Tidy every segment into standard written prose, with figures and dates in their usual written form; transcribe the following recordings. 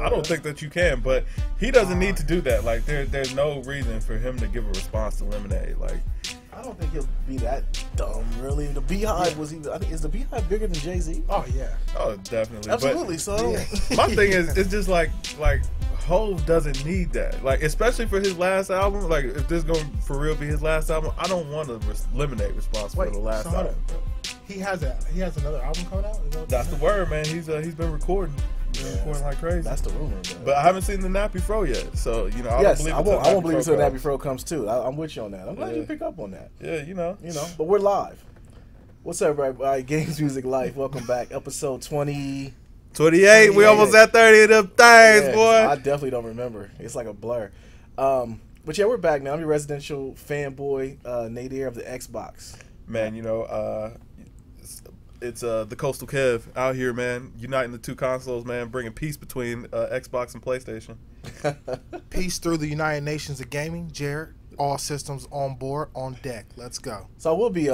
I don't think that you can, but he doesn't need to do that. Like there's no reason for him to give a response to Lemonade. Like I don't think he'll be that dumb, really. The Beehive was even. I think is the Beehive bigger than Jay-Z? Oh yeah. Oh, definitely. Absolutely. But, So my thing is, it's just like Hov doesn't need that. Like, especially for his last album. Like, if this going to for real be his last album, I don't want a Lemonade response for the last album. He has another album coming out. That's the word, man. He's been recording. Recording like crazy. That's the rumor. But I haven't seen the Nappy Fro yet, so I I won't believe it until Nappy Fro comes too. I'm with you on that. I'm glad you pick up on that. Yeah, you know. But we're live. What's up, everybody? Games Music Life. Welcome back, episode 28. We almost at 30 of them things, boy. I definitely don't remember. It's like a blur. But yeah, we're back now. I'm your residential fanboy, Nadir of the Xbox. Man, it's the Coastal Kev out here, man, uniting the two consoles, man, bringing peace between Xbox and PlayStation. Peace through the United Nations of gaming. Jared, all systems on board, on deck. Let's go. So I will be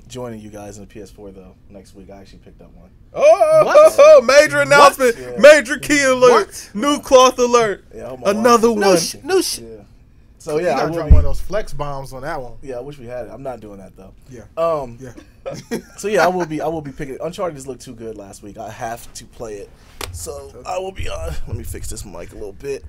joining you guys in the PS4 though next week. I actually picked up one. Oh, major announcement, major key alert, new cloth alert, another one. New shit. Yeah. So yeah, I dropped one of those flex bombs on that one. Yeah, I wish we had it. I'm not doing that though. Yeah. So yeah, I will be picking. Uncharted just looked too good last week. I have to play it. So I will be on. Let me fix this mic a little bit.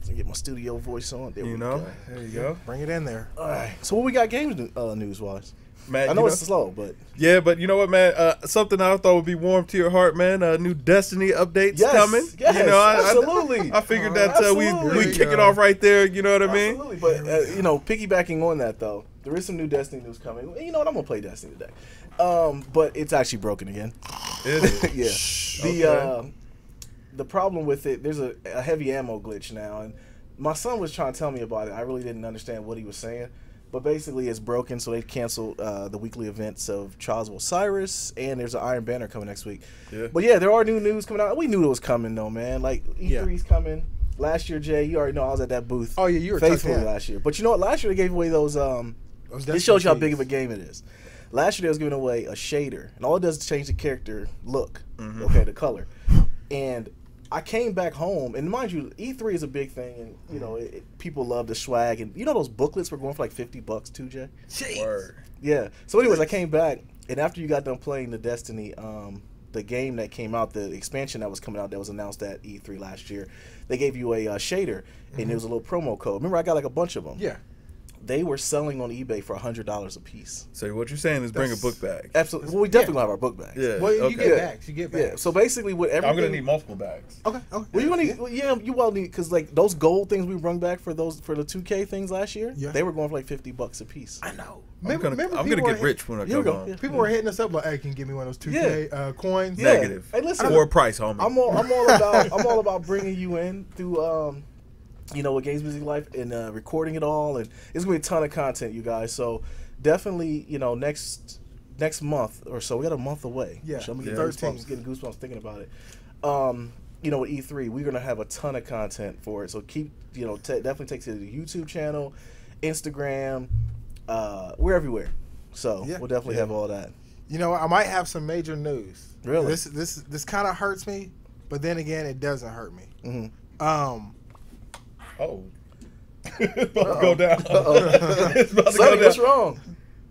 So get my studio voice on. There we go. There you go. Bring it in there. All right. So what we got games news wise? Man, I know it's slow, but but you know what, man? Something I thought would be warm to your heart, man. New Destiny updates coming. Yes, absolutely. I figured that we kick it off right there. You know what I mean? Absolutely. But piggybacking on that though, there is some new Destiny news coming. You know what? I'm gonna play Destiny today. But it's actually broken again. Is it? Yeah. The problem with it, there's a heavy ammo glitch now, and my son was trying to tell me about it. I really didn't understand what he was saying. But basically, it's broken, so they canceled the weekly events of Trials of Osiris, and there's an Iron Banner coming next week. Yeah. But yeah, there are new news coming out. We knew it was coming, though, man. Like, E3's coming. Last year, Jay, you already know I was at that booth. Oh, yeah, you were faithfully last year. But you know what? Last year, they gave away those this shows you how big of a game it is. Last year, they was giving away a shader, and all it does is change the character look, the color. And I came back home, and mind you, E3 is a big thing, and people love the swag, and those booklets were going for like $50 too, Jay. Word. Yeah. So, anyways, I came back, and after you got done playing the Destiny, the game that came out, the expansion that was coming out that was announced at E3 last year, they gave you a shader, and it was a little promo code. Remember, I got like a bunch of them. Yeah. They were selling on eBay for $100 a piece. So what you're saying is bring a book bag. Absolutely. Well, we definitely gonna have our book bags. Yeah. Well, you get bags. You get bags. Yeah. So basically, with everything, I'm gonna need multiple bags. Okay. Well, you're gonna need. Well, yeah, you will need because like those gold things we brung back for the 2K things last year. Yeah. They were going for like $50 a piece. I know. I'm gonna get rich when I come home. Yeah. People were hitting us up like, "Hey, can you give me one of those 2K coins?" Yeah. Negative. Hey, listen. For a price, homie. I'm all about bringing you in through with Games Music Life and recording it all, and it's gonna be a ton of content, you guys. So definitely, next month or so, we got a month away. Yeah, I'm getting goosebumps thinking about it. With E3, we're gonna have a ton of content for it. So keep, definitely take to the YouTube channel, Instagram. We're everywhere. So we'll definitely have all that. I might have some major news. Really? This kind of hurts me, but then again, it doesn't hurt me. Mm-hmm. It's about to go down. It's about to go down. What's wrong?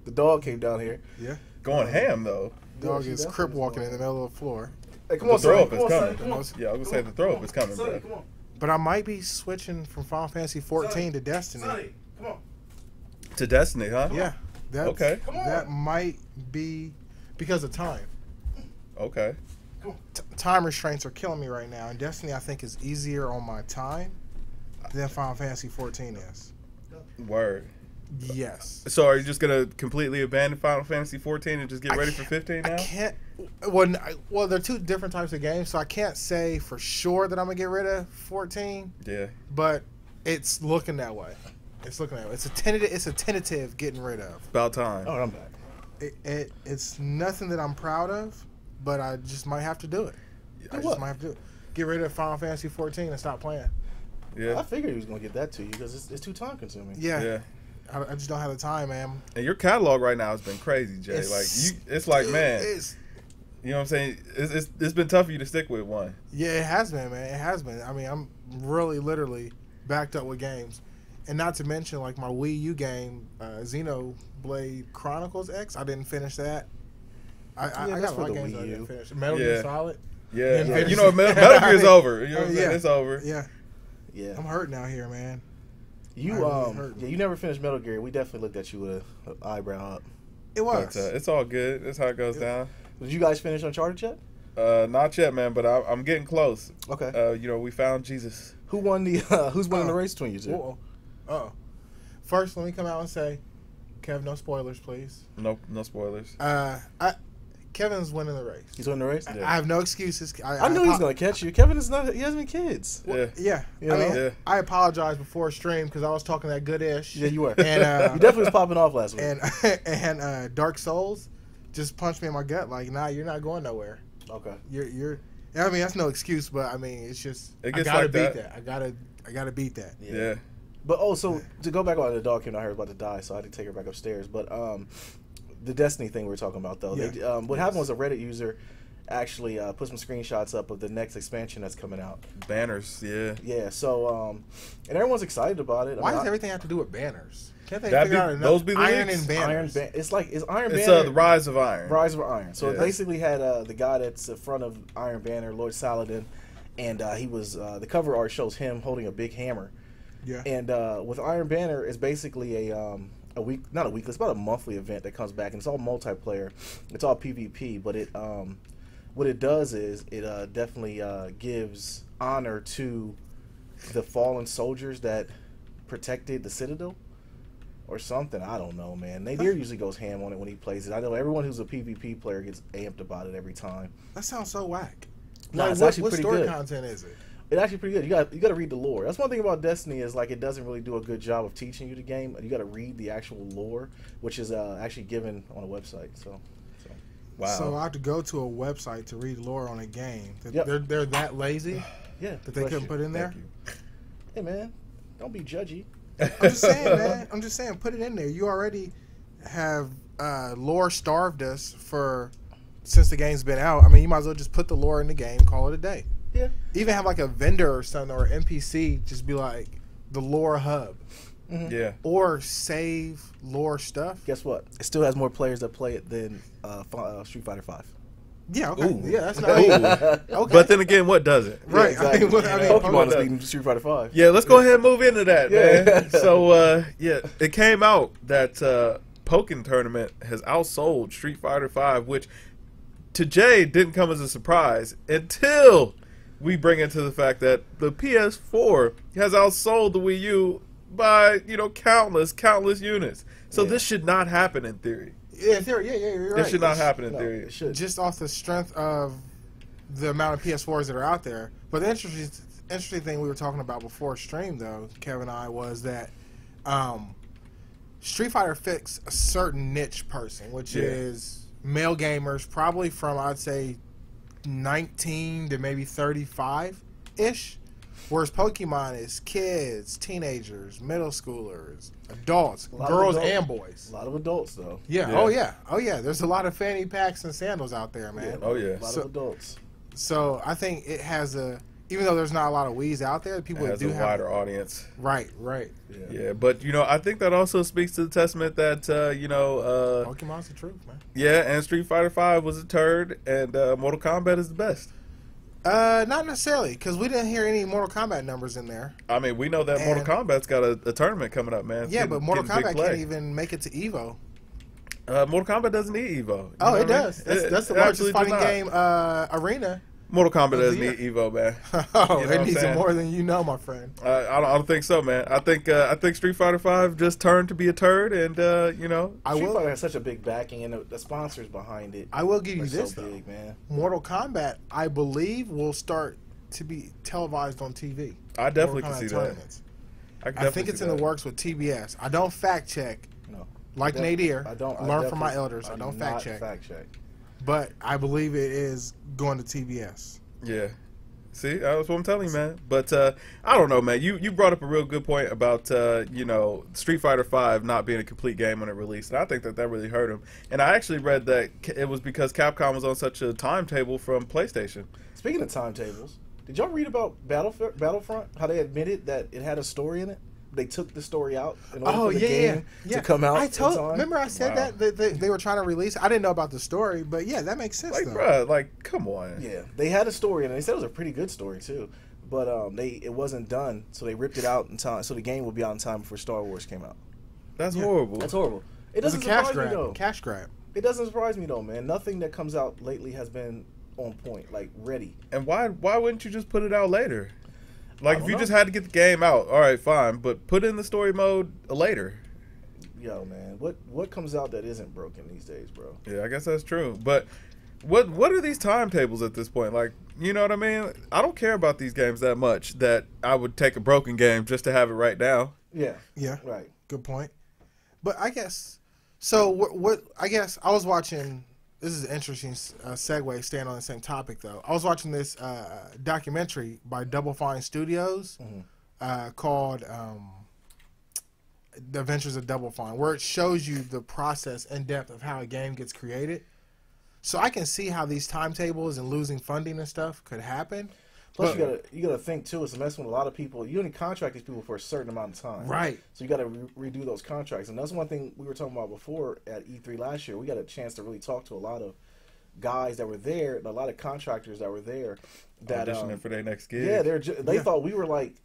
The dog came down here. Yeah. Going ham though. Dog is crip walking in the middle of the floor. Hey, come on, the throw up is Sonny. coming. Yeah, I was gonna say the throw up is coming, bro. Come on. But I might be switching from Final Fantasy 14 to Destiny. Sonny, come on. To Destiny, huh? Yeah. Okay. That might be because of time. Okay. Time restraints are killing me right now, and Destiny I think is easier on my time than Final Fantasy 14 is. Word. Yes. So are you just gonna completely abandon Final Fantasy 14 and just get ready for 15 now? I can't. Well, they're two different types of games, so I can't say for sure that I'm gonna get rid of 14. Yeah. But it's looking that way. It's looking that way. It's a tentative getting rid of. About time. Oh, I'm back. It's nothing that I'm proud of, but I just might have to do it. I just might have to do it. Get rid of Final Fantasy 14 and stop playing. Yeah. I figured he was gonna get that to you because it's too time consuming. Yeah. I just don't have the time, man. And your catalog right now has been crazy, Jay. It's like, man. You know what I'm saying? It's been tough for you to stick with one. Yeah, it has been, man. It has been. I mean, I'm really literally backed up with games. And not to mention, like, my Wii U game, Xenoblade Chronicles X. I didn't finish that. I got a lot of games I didn't finish. Metal Gear Solid. Yeah. You know, Metal Gear's over. You know what I'm saying? It's over. Yeah. Yeah. I'm hurting out here, man. You you never finished Metal Gear. We definitely looked at you with an eyebrow up. It was. But, it's all good. That's how it goes down. Did you guys finish Uncharted yet? Not yet, man, but I'm getting close. Okay. You know, we found Jesus. Who won the who's winning the race between you two? First, let me come out and say, Kev, no spoilers, please. No spoilers. Kevin's winning the race. He's winning the race? I have no excuses. I knew he was going to catch you. Kevin is not. He has any kids. Well, yeah. I apologized before stream because I was talking that good-ish. Yeah, you were. And you definitely was popping off last week. And Dark Souls just punched me in my gut like, nah, you're not going nowhere. Okay. You're. I mean, that's no excuse, but I mean, it's just I gotta beat that. I gotta beat that. Yeah. But so to go back on the dog came out here about to die, so I had to take her back upstairs. But the Destiny thing we were talking about though, what happened was a Reddit user actually put some screenshots up of the next expansion that's coming out. Banners, yeah. Yeah. So and everyone's excited about it. Why does everything have to do with banners? Can't they figure out those be the Iron links? and Banners? It's Iron Banner. It's the Rise of Iron. Rise of Iron. So it basically had the guy that's in front of Iron Banner, Lord Saladin, and he was the cover art shows him holding a big hammer. Yeah. And with Iron Banner, it's basically a week, not a weekly, it's about a monthly event that comes back, and it's all multiplayer. It's all PvP, but it what it does is it definitely gives honor to the fallen soldiers that protected the Citadel. Or something, I don't know, man. Nadir usually goes ham on it when he plays it. I know everyone who's a PvP player gets amped about it every time. That sounds so whack. Nah, it's actually pretty good. What story content is it? It's actually pretty good. You got to read the lore. That's one thing about Destiny is like it doesn't really do a good job of teaching you the game. You got to read the actual lore, which is actually given on a website. So wow. So I have to go to a website to read lore on a game. Yep. They're that lazy. Yeah, that they couldn't put in there. Hey man, don't be judgy. I'm just saying, man. I'm just saying, put it in there. You already have lore starved us since the game's been out. I mean, you might as well just put the lore in the game, call it a day. Yeah. Even have like a vendor or something or NPC, just be like the lore hub. Mm-hmm. Yeah. Or save lore stuff. Guess what? It still has more players that play it than Street Fighter V. Yeah, okay. Ooh. Yeah, that's not okay. But then again, what does it? Right. Yeah, exactly. Pokemon is beating Street Fighter V. Yeah, let's go ahead and move into that, man. So, it came out that Pokken Tournament has outsold Street Fighter V, which to Jay didn't come as a surprise until we bring into the fact that the PS4 has outsold the Wii U by, countless units. So this should not happen in theory. Yeah, you're right. It should not happen in theory. It should. Just off the strength of the amount of PS4s that are out there. But the interesting thing we were talking about before stream, though, Kevin and I, was that Street Fighter fits a certain niche person, which is male gamers, probably from, I'd say, 19 to maybe 35-ish. Whereas Pokemon is kids, teenagers, middle schoolers, adults, girls and boys. A lot of adults, though. Yeah. Oh yeah. There's a lot of fanny packs and sandals out there, man. Yeah. Oh yeah. A lot of adults. So I think it has even though there's not a lot of Wiis out there, people it has do a have wider audience. Right. Yeah, but I think that also speaks to the testament that Pokemon's the truth, man. Yeah, and Street Fighter V was a turd, and Mortal Kombat is the best. Not necessarily, because we didn't hear any Mortal Kombat numbers in there. I mean, we know that Mortal Kombat's got a tournament coming up, man. Yeah, but Mortal Kombat can't even make it to EVO. Mortal Kombat doesn't need EVO. Oh, it does. That's the largest fighting game arena. Mortal Kombat doesn't need EVO, man. It needs it more than you know, my friend. I don't think so, man. I think Street Fighter V just turned to be a turd, and Street Fighter has such a big backing, and the sponsors behind it. I will give you this, so though. big, man. Mortal Kombat, I believe, will start to be televised on TV. I definitely can see that. I think it's in the works with TBS. I don't fact check. No. Like Nadir. I don't learn from my elders. I don't fact check. But I believe it is going to TBS. Yeah. See, that's what I'm telling you, man. But I don't know, man. You brought up a real good point about Street Fighter V not being a complete game when it released, and I think that really hurt him. And I actually read that it was because Capcom was on such a timetable from PlayStation. Speaking of timetables, did y'all read about Battlefront? How they admitted that it had a story in it? They took the story out in order for the game to come out. Remember I said that they were trying to release. I didn't know about the story, but yeah, that makes sense. Like, though. bruh, like, come on. Yeah, they had a story, and they said it was a pretty good story too. But it wasn't done, so they ripped it out in time. So the game will be out in time before Star Wars came out. That's horrible. That's horrible. It doesn't surprise me though. Cash grab. It doesn't surprise me though, man. Nothing that comes out lately has been on point, like ready. And why wouldn't you just put it out later? Like, if you just had to get the game out, all right, fine, but put in the story mode later. Yo, man, what comes out that isn't broken these days, bro? Yeah, I guess that's true. But what are these timetables at this point? Like, you know what I mean? I don't care about these games that much that I would take a broken game just to have it right now. Yeah. Yeah. Right. Good point. But I guess so. What I guess I was watching. This is an interesting segue, staying on the same topic, though. I was watching this documentary by Double Fine Studios called The Adventures of Double Fine, where it shows you the process and depth of how a game gets created. So I can see how these timetables and losing funding and stuff could happen. Plus, you gotta think too. It's messing with a lot of people. You only contract these people for a certain amount of time, right? So you got to redo those contracts, and that's one thing we were talking about before at E3 last year. We got a chance to really talk to a lot of guys that were there, and a lot of contractors that were there that auditioning for their next gig. Yeah, they thought we were like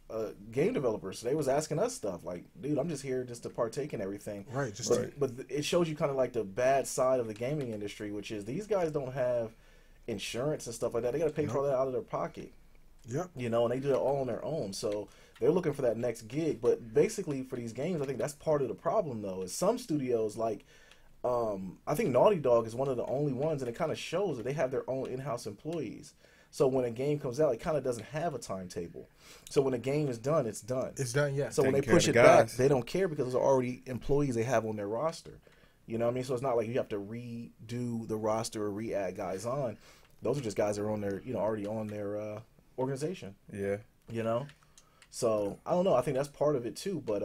game developers. So they was asking us stuff like, "Dude, I'm just here just to partake in everything." Right. But it shows you kind of like the bad side of the gaming industry, which is these guys don't have insurance and stuff like that. They got to pay for that out of their pocket. Yep. You know, and they do it all on their own. So they're looking for that next gig. But basically, for these games, I think that's part of the problem, though, is some studios, like, I think Naughty Dog is one of the only ones, and it kind of shows that they have their own in-house employees. So when a game comes out, it kind of doesn't have a timetable. So when a game is done, it's done. It's done, yeah. So when they push it back, they don't care because those are already employees they have on their roster. You know what I mean? So it's not like you have to redo the roster or re-add guys on. Those are just guys that are on their, already on their organization. Yeah. You know? So I don't know. I think that's part of it too, but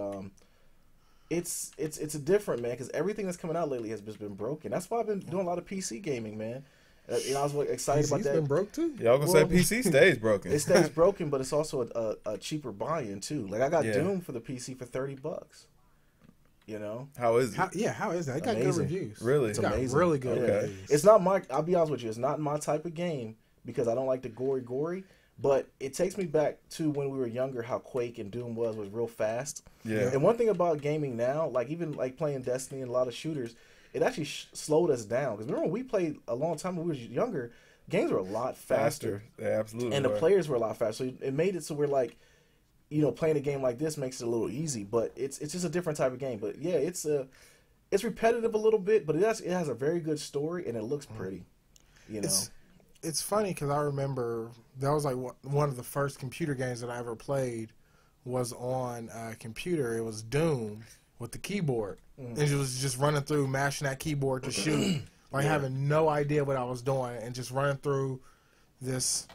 it's a different, man, because everything that's coming out lately has just been broken. That's why I've been doing a lot of PC gaming, man. I was excited about that. PC's been broke too. Yeah, I was gonna say PC stays broken. It stays broken, but it's also a cheaper buy-in too. Like I got Doom for the PC for $30. You know? How is it? How is that? It got good reviews. Really? It's amazing. got really good Okay. reviews. It's not my. I'll be honest with you. It's not my type of game because I don't like the gory. But it takes me back to when we were younger, how Quake and Doom was real fast. Yeah. And one thing about gaming now, like even like playing Destiny and a lot of shooters, it actually slowed us down. Because remember when we played a long time when we were younger, games were a lot faster. Yeah, absolutely. And the players were a lot faster. So it made it so we're like, playing a game like this makes it a little easy. But it's just a different type of game. But yeah, it's repetitive a little bit, but it has a very good story and it looks pretty. It's funny because I remember that was like one of the first computer games that I ever played was on a computer. It was Doom with the keyboard. And it was just running through, mashing that keyboard to shoot, like having no idea what I was doing and just running through this.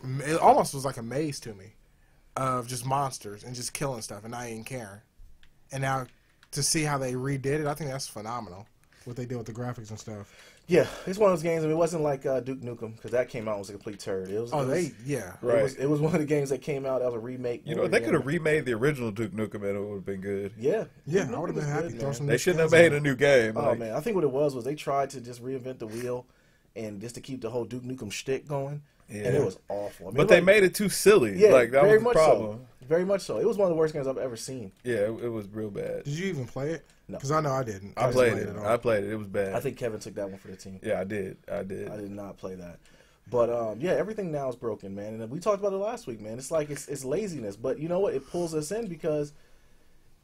It almost was like a maze to me of just monsters and just killing stuff and I ain't caring. And now to see how they redid it, I think that's phenomenal. What they did with the graphics and stuff. Yeah, it's one of those games. I mean, it wasn't like Duke Nukem because that came out and was a complete turd. Right. It was one of the games that came out as a remake. They could have remade the original Duke Nukem and it would have been good. Yeah, I would have been happy. They shouldn't have made a new game. Oh man, I think what it was they tried to just reinvent the wheel and just to keep the whole Duke Nukem shtick going. Yeah. And it was awful. I mean, but they made it too silly. Yeah, that was the problem. Very much so. It was one of the worst games I've ever seen. Yeah, it was real bad. Did you even play it? No. Because I know I didn't. I played it. I played it. It was bad. I think Kevin took that one for the team. Yeah, I did. I did not play that. But everything now is broken, man. And we talked about it last week, man. It's like it's laziness, but you know what? It pulls us in because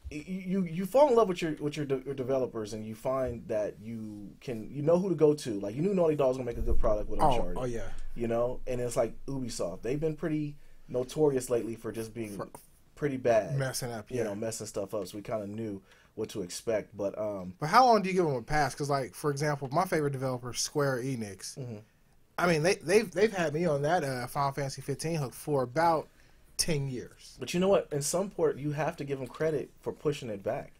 you fall in love with your developers, and you find that you know who to go to. Like you knew Naughty Dog was gonna make a good product with Uncharted. Oh yeah. And it's like Ubisoft. They've been pretty notorious lately for just being pretty bad, messing up. Yeah. Messing stuff up. So we kind of knew what to expect. But how long do you give them a pass? Because like for example, my favorite developer, Square Enix. I mean, they've had me on that Final Fantasy 15 hook for about 10 years. But you know what? In some port, you have to give them credit for pushing it back,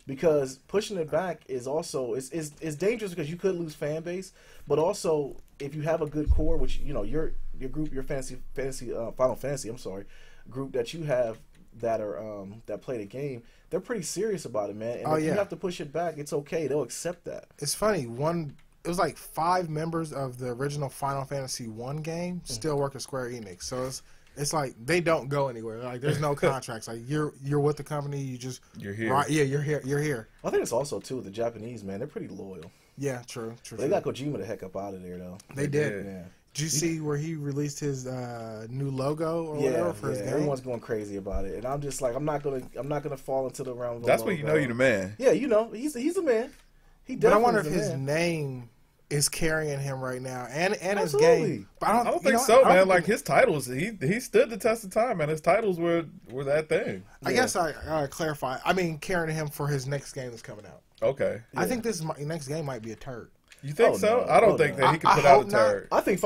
because pushing it back is also is dangerous, because you could lose fan base, but also if you have a good core, which your group, your Final Fantasy, I'm sorry, group that you have that are that play the game, they're pretty serious about it, man. And if you have to push it back, it's okay. They'll accept that. It's funny. It was like 5 members of the original Final Fantasy 1 game still work at Square Enix. So it's like they don't go anywhere. Like there's no contracts. Like you're with the company. You're here. Right, yeah, you're here. I think it's also too the Japanese, man. They're pretty loyal. Yeah, true. They got Kojima the heck up out of there though. They did. Yeah. Did you see where he released his new logo or whatever for his game? Everyone's going crazy about it, and I'm just like, I'm not gonna fall into the realm of That's when you know you're the man. Yeah, he's a man. He definitely. But I wonder if his name is carrying him right now, and his game. But I don't think so, man. Like his titles, he stood the test of time, man. His titles were that thing. I guess I gotta clarify. I mean, carrying him for his next game that's coming out. Okay. I think this next game might be a turd. You think so? No. I don't think that he could put out a turd. I think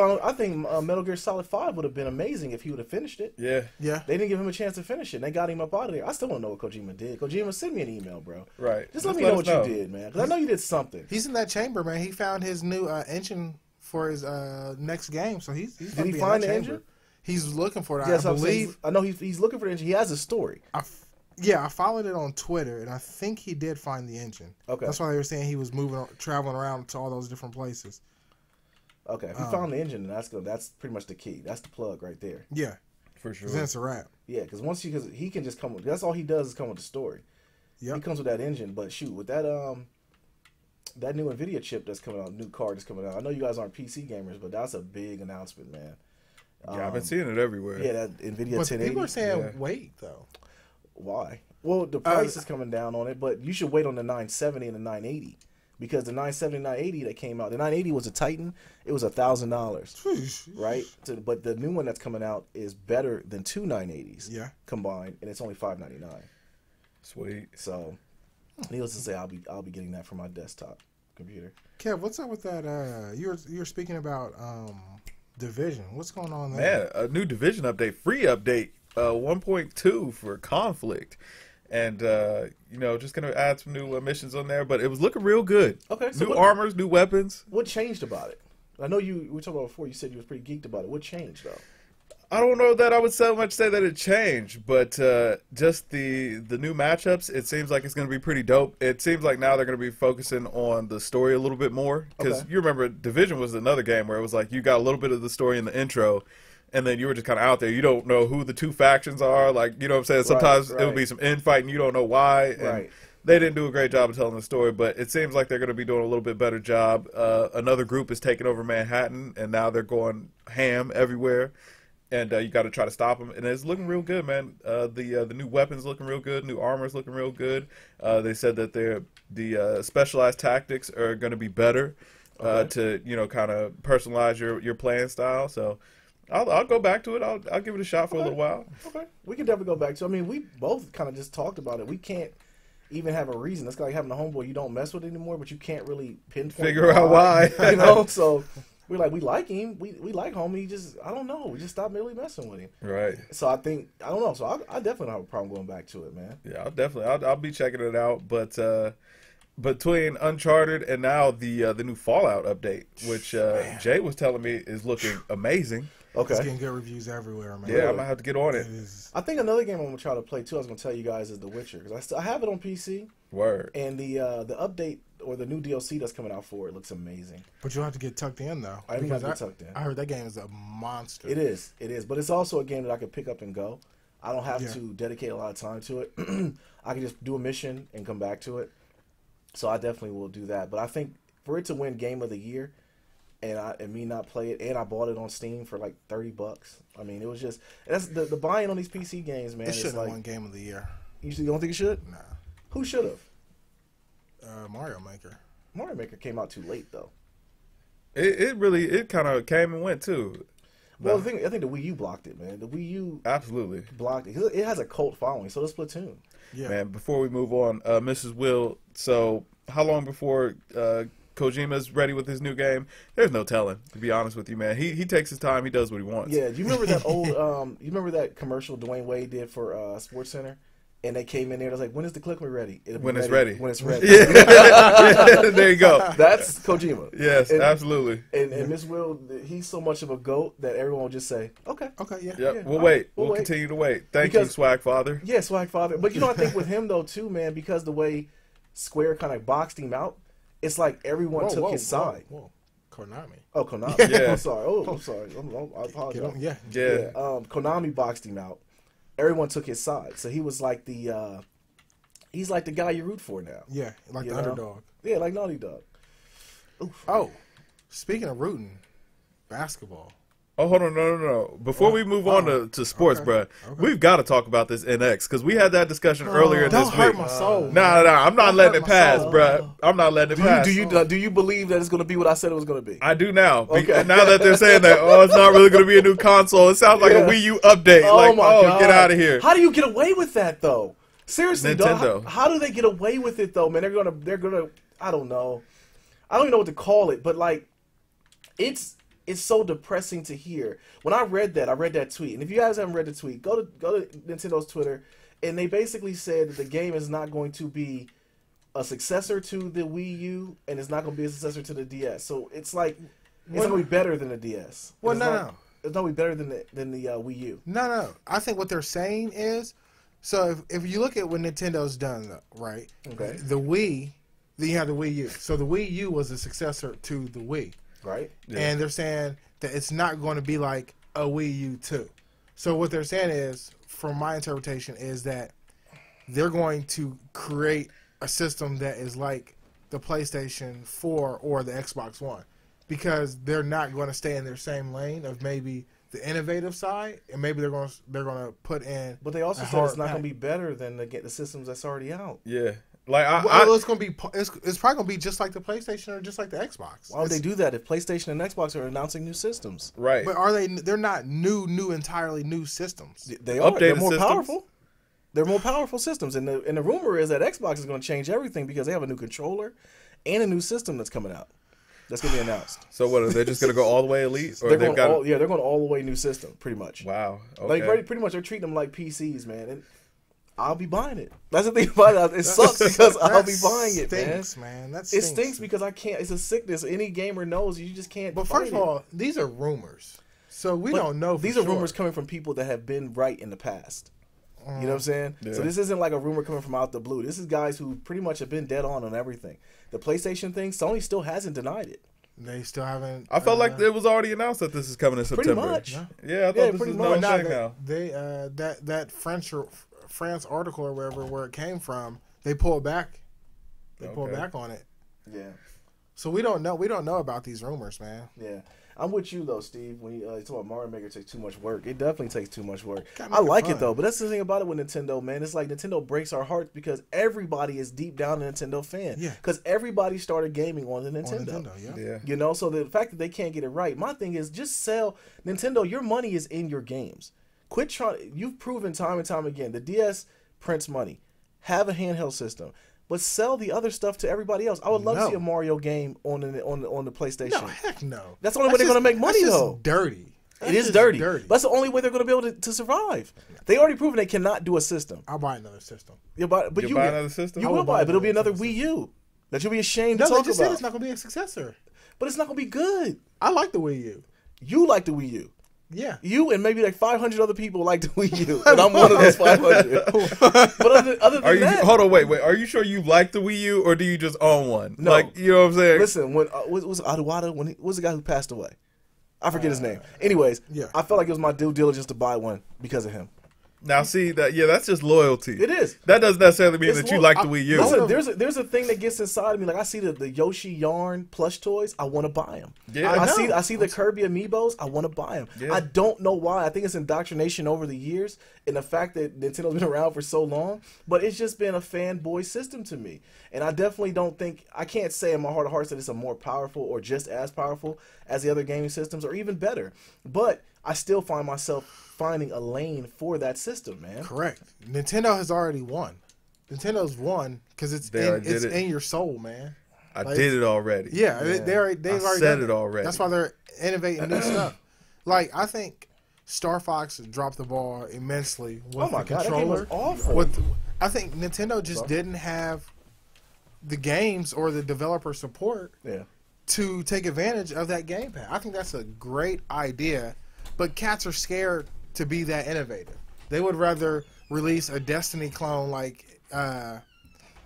Metal Gear Solid 5 would have been amazing if he would have finished it. Yeah. They didn't give him a chance to finish it. And they got him up out of there. I still don't know what Kojima did. Kojima, send me an email, bro. Right. Just let me know what you did, man. Because I know you did something. He's in that chamber, man. He found his new engine for his next game. So he's did he find the engine? He's looking for it. Yes, I believe. I know he's looking for the engine. He has a story. I followed it on Twitter, and I think he did find the engine. Okay. That's why they were saying he was traveling around to all those different places. Okay, if he found the engine, that's pretty much the key. That's the plug right there. Yeah, for sure. Then it's a wrap. Yeah, because he can just come with. That's all he does is come with the story. Yeah, he comes with that engine. But shoot, with that that new Nvidia chip that's coming out, new card that's coming out. I know you guys aren't PC gamers, but that's a big announcement, man. Yeah, I've been seeing it everywhere. Yeah, that Nvidia 1080. People are saying wait though. Why? Well, the price is coming down on it, but you should wait on the 970 and the 980, because the 970 and 980 that came out, the 980 was a Titan. It was $1,000, right? But the new one that's coming out is better than 2 980s combined, and it's only $599. Sweet. So, needless to say, I'll be getting that for my desktop computer. Kev, what's up with that? You're speaking about Division. What's going on there? Man, a new Division update, free update. 1.2 for Conflict, and just gonna add some new missions on there, but it was looking real good. Okay, so new armors, new weapons. What changed about it? I know we were talking about before. You said you was pretty geeked about it. What changed though? I don't know that I would so much say that it changed, but just the new matchups, it seems like it's going to be pretty dope. It seems like now they're going to be focusing on the story a little bit more, because you remember Division was another game where it was like you got a little bit of the story in the intro, and then you were just kind of out there. You don't know who the two factions are. Like, you know what I'm saying? Sometimes it would be some infight and you don't know why. And they didn't do a great job of telling the story, but it seems like they're going to be doing a little bit better job. Another group is taking over Manhattan, and now they're going ham everywhere. And you got to try to stop them. And it's looking real good, man. The new weapons looking real good. New armor's looking real good. They said that the specialized tactics are going to be better to, kind of personalize your playing style. So I'll go back to it. I'll give it a shot for a little while. Okay, we can definitely go back to. I mean, we both kind of just talked about it. We can't even have a reason. It's like having a homeboy you don't mess with anymore, but you can't really figure out why. So we're like, we like him. We like homie. I don't know. We just stopped really messing with him. Right. So I don't know. So I definitely don't have a problem going back to it, man. Yeah, I'll be checking it out. But between Uncharted and now the new Fallout update, which Jay was telling me is looking amazing. Okay. It's getting good reviews everywhere, man. Yeah, I'm gonna have to get on it. I think another game I'm gonna try to play too. I was gonna tell you guys is The Witcher, because I have it on PC. Word. And the update or the new DLC that's coming out for it looks amazing. But you'll have to get tucked in though. I have to get tucked in. I heard that game is a monster. It is, but it's also a game that I can pick up and go. I don't have to dedicate a lot of time to it. I can just do a mission and come back to it. So I definitely will do that. But I think for it to win Game of the Year, and me not play it, and I bought it on Steam for like $30. I mean, it was just that's the buying on these PC games, man. It shouldn't have won Game of the Year. You don't think it should? Nah. Who should have? Mario Maker. Mario Maker came out too late though. It kind of came and went too. Well, I think the Wii U blocked it, man. The Wii U absolutely blocked it because it has a cult following. So does Splatoon. Yeah. Man, before we move on, Mrs. Will. So how long before Kojima's ready with his new game. There's no telling, to be honest with you, man. He takes his time. He does what he wants. Yeah, you remember that old you remember that commercial Dwayne Wade did for SportsCenter? And they came in there. It was like, "When is the clicker ready?" When it's ready. When it's ready. Yeah. There you go. That's Kojima. Yes, absolutely. And Miss Will, he's so much of a goat that everyone will just say, "Okay, yeah." Yep. Yeah, We'll all wait. right, We'll wait. continue to wait. Thank you, Because- Swag Father. Yeah, Swag Father. But I think with him though too, man, because the way Square kind of boxed him out, it's like everyone took his side. Whoa. Konami. Oh, Konami. Yeah. I'm sorry. I'm sorry. I apologize. Yeah. Yeah. Konami boxed him out. Everyone took his side, so he was like the he's like the guy you root for now. Yeah, like You the know? underdog. Yeah, like Naughty Dog. Oof. Oh, speaking of rooting, basketball. Oh, hold on, no. Before we move on to sports, okay, bruh, we've got to talk about this NX because we had that discussion earlier Don't this hurt week. my soul. Nah, I'm not Don't letting hurt it my pass, soul. bruh. I'm not letting it pass. Do you believe that it's going to be what I said it was going to be? I do now. Okay. Now that they're saying that, it's not really going to be a new console. It sounds like a Wii U update. God. Get out of here. How do you get away with that though? Seriously, Nintendo. dog. How do they get away with it though, man? They're gonna. I don't know. I don't even know what to call it, but like, it's so depressing to hear. When I read that tweet, and if you guys haven't read the tweet, go to Nintendo's Twitter, and they basically said that the game is not going to be a successor to the Wii U, and it's not going to be a successor to the DS. So it's like it's going to be better than the DS. Well, It's no. It's going to be better than the Wii U. No. I think what they're saying is, so if you look at what Nintendo's done, right? Okay. The Wii, then you have the Wii U. So the Wii U was a successor to the Wii. Right? Yeah. And they're saying that it's not going to be like a Wii U 2. So what they're saying is, from my interpretation, is that they're going to create a system that is like the PlayStation 4 or the Xbox One, because they're not going to stay in their same lane of maybe the innovative side, and maybe they're going to put in. But they also a said it's hard not pack. going to be better than the systems that's already out. Yeah. Like Well, it's going to be. It's probably going to be just like the PlayStation or just like the Xbox. Why would they do that if PlayStation and Xbox are announcing new systems? right. But are they? They're not entirely new systems. They are. They're Updated more systems? powerful. They're more powerful systems, and the rumor is that Xbox is going to change everything because they have a new controller and a new system that's coming out. That's going to be announced. So what? Are they just going to go all the way elite, or They're they've going got? they're going all the way new system, pretty much. Wow. Okay. Like pretty much, they're treating them like PCs, man. And I'll be buying it. That's the thing about it. It sucks because I'll be buying it, man. That It stinks because I can't. It's a sickness. Any gamer knows you just can't. But fight first of it. all, these are rumors, so we But don't know. For these sure. are rumors coming from people that have been right in the past. You know what I'm saying? Yeah. So this isn't like a rumor coming from out the blue. This is guys who pretty much have been dead on everything. The PlayStation thing, Sony still hasn't denied it. They still haven't. I felt like it was already announced that this is coming in Pretty September. much. Yeah, I thought this pretty was much. known thing now. They that France article or where it came from, they pulled back. They pulled Okay. back on it. Yeah, So we don't know. We don't know about these rumors, man. yeah. I'm with you though, Steve. When you talk about Mario Maker takes too much work, it definitely takes too much work. Gotta I make it like fun. it though, but that's the thing about it with Nintendo, man. It's like Nintendo breaks our hearts because everybody is deep down a Nintendo fan. Yeah. Because everybody started gaming on the Nintendo. Yeah. You know, so the fact that they can't get it right, my thing is just sell Nintendo. Your money is in your games. Quit trying. You've proven time and time again the DS prints money. Have a handheld system, but sell the other stuff to everybody else. I would love to No. see a Mario game on the PlayStation. No, heck no. That's the only way they're gonna make money, that's just though. Dirty. It is dirty. That's the only way they're going to be able to survive. They already proven they cannot do a system. I'll buy another system. You'll buy, but You'll you buy another system? You I will would buy buy it, but it'll be another another Wii U that you'll be ashamed No, to they talk just about. said it's not going to be a successor. But it's not going to be good. I like the Wii U. You like the Wii U. Yeah. You and maybe like 500 other people like the Wii U, and I'm one of those 500. But other than that, Hold on, wait. Are you sure you like the Wii U, or do you just own one? No. Like, you know what I'm saying? Listen, when was Adewale? When what was the guy who passed away? I forget his name. Anyways, yeah. I felt like it was my due diligence to buy one because of him. Now, see that? Yeah, that's just loyalty. It is. That doesn't necessarily mean It's that you lo- like the Wii U. Listen, there's a thing that gets inside of me. Like I see the Yoshi yarn plush toys, I want to buy them. Yeah, I see the Kirby amiibos, I want to buy them. Yeah. I don't know why. I think it's indoctrination over the years and the fact that Nintendo's been around for so long. But it's just been a fanboy system to me, and I definitely don't think I can't say in my heart of hearts that it's a more powerful or just as powerful as the other gaming systems or even better. But I still find myself finding a lane for that system, man. Correct. Nintendo has already won. Nintendo's won because it's They already did it. in your soul, man. I did it already. Yeah, they've already said it already. That's why they're innovating new stuff. Like, I think Star Fox dropped the ball immensely with the controller. That game was awful. I think Nintendo just didn't have the games or the developer support to take advantage of that gamepad. I think that's a great idea, but cats are scared to be that innovative. They would rather release a Destiny clone like not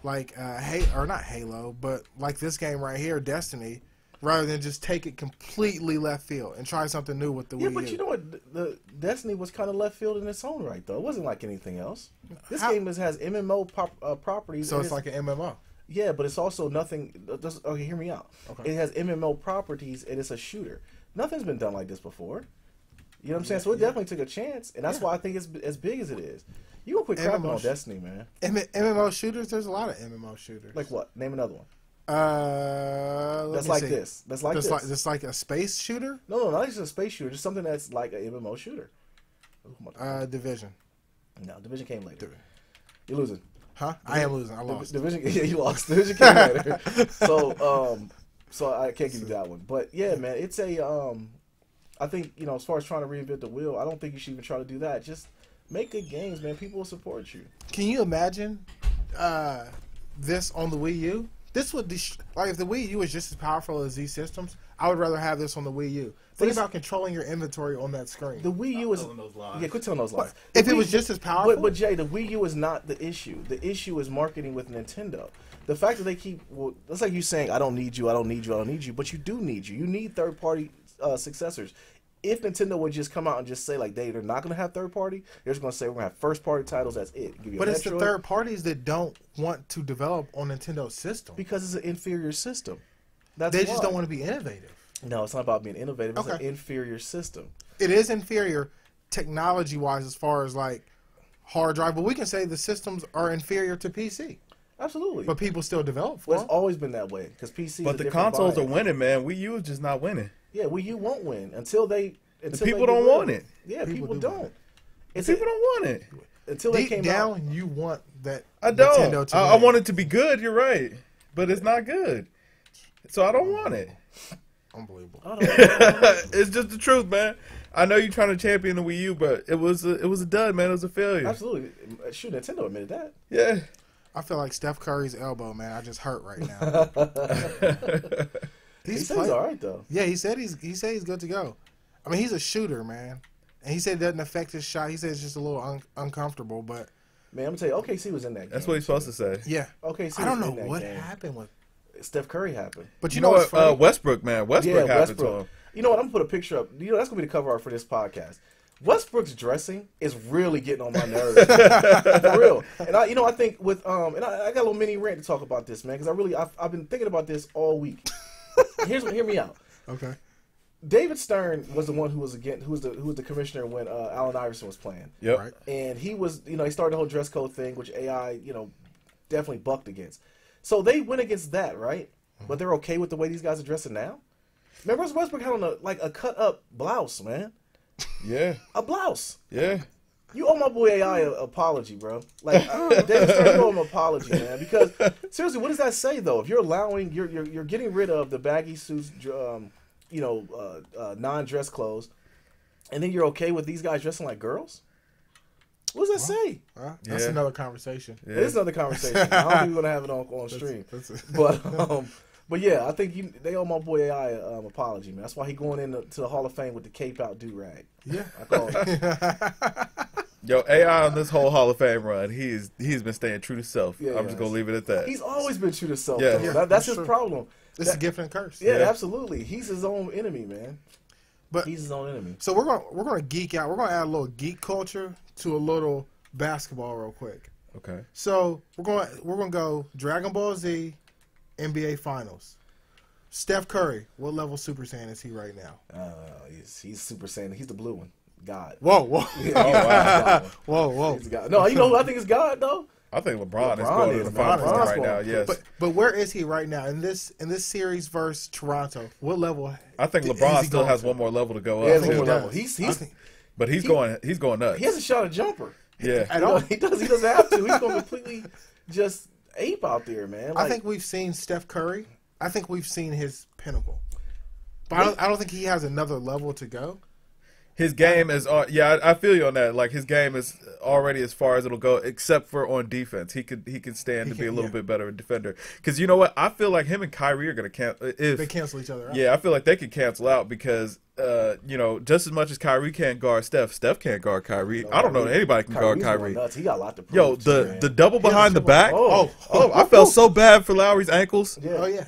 Halo, but like this game right here, Destiny, rather than just take it completely left field and try something new with the Wii U. Yeah, but you know what? The Destiny was kind of left field in its own right, though. It wasn't like anything else. This game has MMO properties. So it's like an MMO. Yeah, but it's also nothing. Okay, hear me out. Okay. It has MMO properties and it's a shooter. Nothing's been done like this before. You know what I'm saying? So it definitely took a chance, and that's why I think it's as big as it is. You gonna quit crapping on Destiny, man? MMO shooters. There's a lot of MMO shooters. Like what? Name another one. That's like this. That's like this. That's like a space shooter. No, not just a space shooter. Just something that's like an MMO shooter. Division. No, Division came later. You're losing. Huh? I am losing. I lost. Division. Yeah, you lost. Division came later. So I can't give you that one. But yeah, man, it's a. I think as far as trying to reinvent the wheel, I don't think you should even try to do that. Just make good games, man. People will support you. Can you imagine this on the Wii U? This would if the Wii U was just as powerful as these systems, I would rather have this on the Wii U. Think about controlling your inventory on that screen. The Wii U is quit telling those lies. If it was just as powerful, but Jay, the Wii U is not the issue. The issue is marketing with Nintendo. The fact that they keep that's like you saying, I don't need you, I don't need you, I don't need you, but you do need you. You need third party successors. If Nintendo would just come out and just say like they're not going to have third party, they're just going to say we're going to have first party titles. That's it. But it's the third parties that don't want to develop on Nintendo's system because it's an inferior system. They just don't want to be innovative. No, it's not about being innovative. It's an inferior system. It is inferior technology wise as far as like hard drive, but we can say the systems are inferior to PC. Absolutely. But people still develop for them. It's always been that way because PC. But the consoles are winning, man. Wii U is just not winning. Yeah, Wii U won't win until the people don't want it. Yeah, people don't. People don't want it until they came out. Deep down, you want that. I don't. I want it to be good. You're right, but it's not good, so I don't want it. Unbelievable. It's just the truth, man. I know you're trying to champion the Wii U, but it was a dud, man. It was a failure. Absolutely. Shoot, Nintendo admitted that. Yeah. I feel like Steph Curry's elbow, man. I just hurt right now. He said he's all right though. Yeah, he said he's good to go. I mean, he's a shooter, man, and he said it doesn't affect his shot. He said it's just a little uncomfortable, but man, I'm gonna tell you, OKC was in that game. That's what he's supposed to say. Yeah, OKC. I don't know what happened with Steph Curry happened. But you know what? Westbrook, man. Westbrook happened to him. You know what? I'm gonna put a picture up. That's gonna be the cover art for this podcast. Westbrook's dressing is really getting on my nerves, for real. And I think with and I got a little mini rant to talk about this, man, because I've been thinking about this all week. Hear me out. Okay. David Stern was the one who was the commissioner when Allen Iverson was playing. Yep. Right. And he was, he started the whole dress code thing, which AI, definitely bucked against. So they went against that, right? Mm-hmm. But they're okay with the way these guys are dressing now. Remember, Westbrook had on a cut up blouse, man. Yeah. A blouse. Yeah. You owe my boy AI an apology, bro. Like, David Stern, you owe him an apology, man. Because seriously, what does that say though? If you're allowing, you're getting rid of the baggy suits, non-dress clothes, and then you're okay with these guys dressing like girls? What does that say? That's another conversation. Yeah. It is another conversation. I don't think we're gonna have it on stream. But yeah, I think they owe my boy AI an apology, man. That's why he going into the Hall of Fame with the cape out do rag. Yeah, I call it. Yo, AI on this whole Hall of Fame run, he's been staying true to self. Yeah, I'm just gonna leave it at that. He's always been true to self. Yeah. Yeah, that's his problem. It's a gift and a curse. Yeah, absolutely. He's his own enemy, man. But he's his own enemy. So we're gonna geek out. We're gonna add a little geek culture to a little basketball real quick. Okay. So we're gonna go Dragon Ball Z, NBA Finals. Steph Curry, what level Super Saiyan is he right now? He's Super Saiyan. He's the blue one. God. Whoa. Yeah, Whoa. He's God. No, who I think is God though? I think LeBron is going to the finals right now. Yes. But where is he right now in this series versus Toronto? What level? I think LeBron still has one more level to go up. One more level. But he's going nuts. He hasn't shot a jumper. Yeah. At all. He doesn't have to. He's going to completely just ape out there, man. I think we've seen Steph Curry I think we've seen his pinnacle. But I don't think he has another level to go. His game is, I feel you on that. Like his game is already as far as it'll go, except for on defense. He can stand to be a little bit better a defender. Because you know what, I feel like him and Kyrie are gonna cancel. They cancel each other out. Yeah, I feel like they could cancel out because just as much as Kyrie can't guard Steph can't guard Kyrie. I don't know that anybody can guard Kyrie. Nuts. He got a lot to prove. Yo, the double behind the back. Oh, I felt so bad for Lowry's ankles. Yeah. Oh yeah.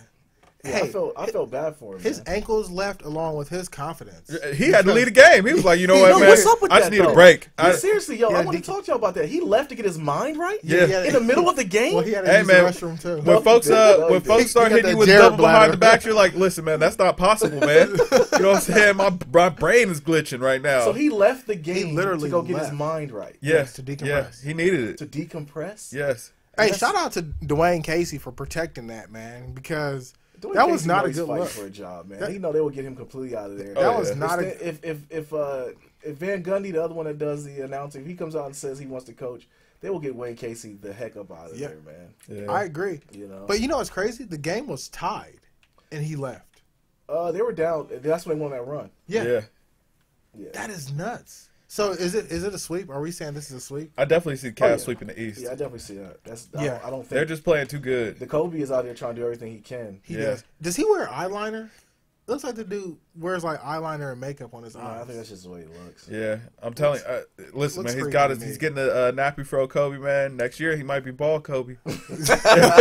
Yeah, Hey, I felt bad for him. his man. ankles left along with his confidence. He had to lead a game. He was like, you know what, Yo, man? what's up with I just that, need a though? break. Seriously, yo, Yeah, I want to talk to y'all about that. He left to get his mind right. Yeah. In the middle of the game. Well, he had to Hey, use man, the restroom too. When folks start got hitting you that with Jared double behind bladder. the back, you're like, listen, man, that's not possible, man. You know what I'm saying? My brain is glitching right now. So he left the game He literally to go get his left. mind right. yes, to decompress. Yeah, he needed it. To decompress. Yes. Hey, shout out to Dwayne Casey for protecting that, man, because Dwayne that was Casey not a knows good fighting look. for a job, man. He know they would get him completely out of there. That was not a. If Van Gundy, the other one that does the announcing, if he comes out and says he wants to coach, they will get Wayne Casey the heck up out of there, man. Yeah. I agree. You know, But you know what's crazy? The game was tied, and he left. they were down. That's when they won that run. Yeah, Yeah. that is nuts. So is it a sweep? Are we saying this is a sweep? I definitely see Cavs yeah. sweeping the East. Yeah, I definitely see that. Yeah. I don't think They're just playing too good. the Kobe is out there trying to do everything he can. He Yeah. does. Does he wear eyeliner? Looks like the dude wears like eyeliner and makeup on his I eyes. think that's just the way he looks. Yeah, I'm telling you. Listen, looks man, creepy to me. he's getting a nappy fro Kobe, man. Next year he might be bald Kobe.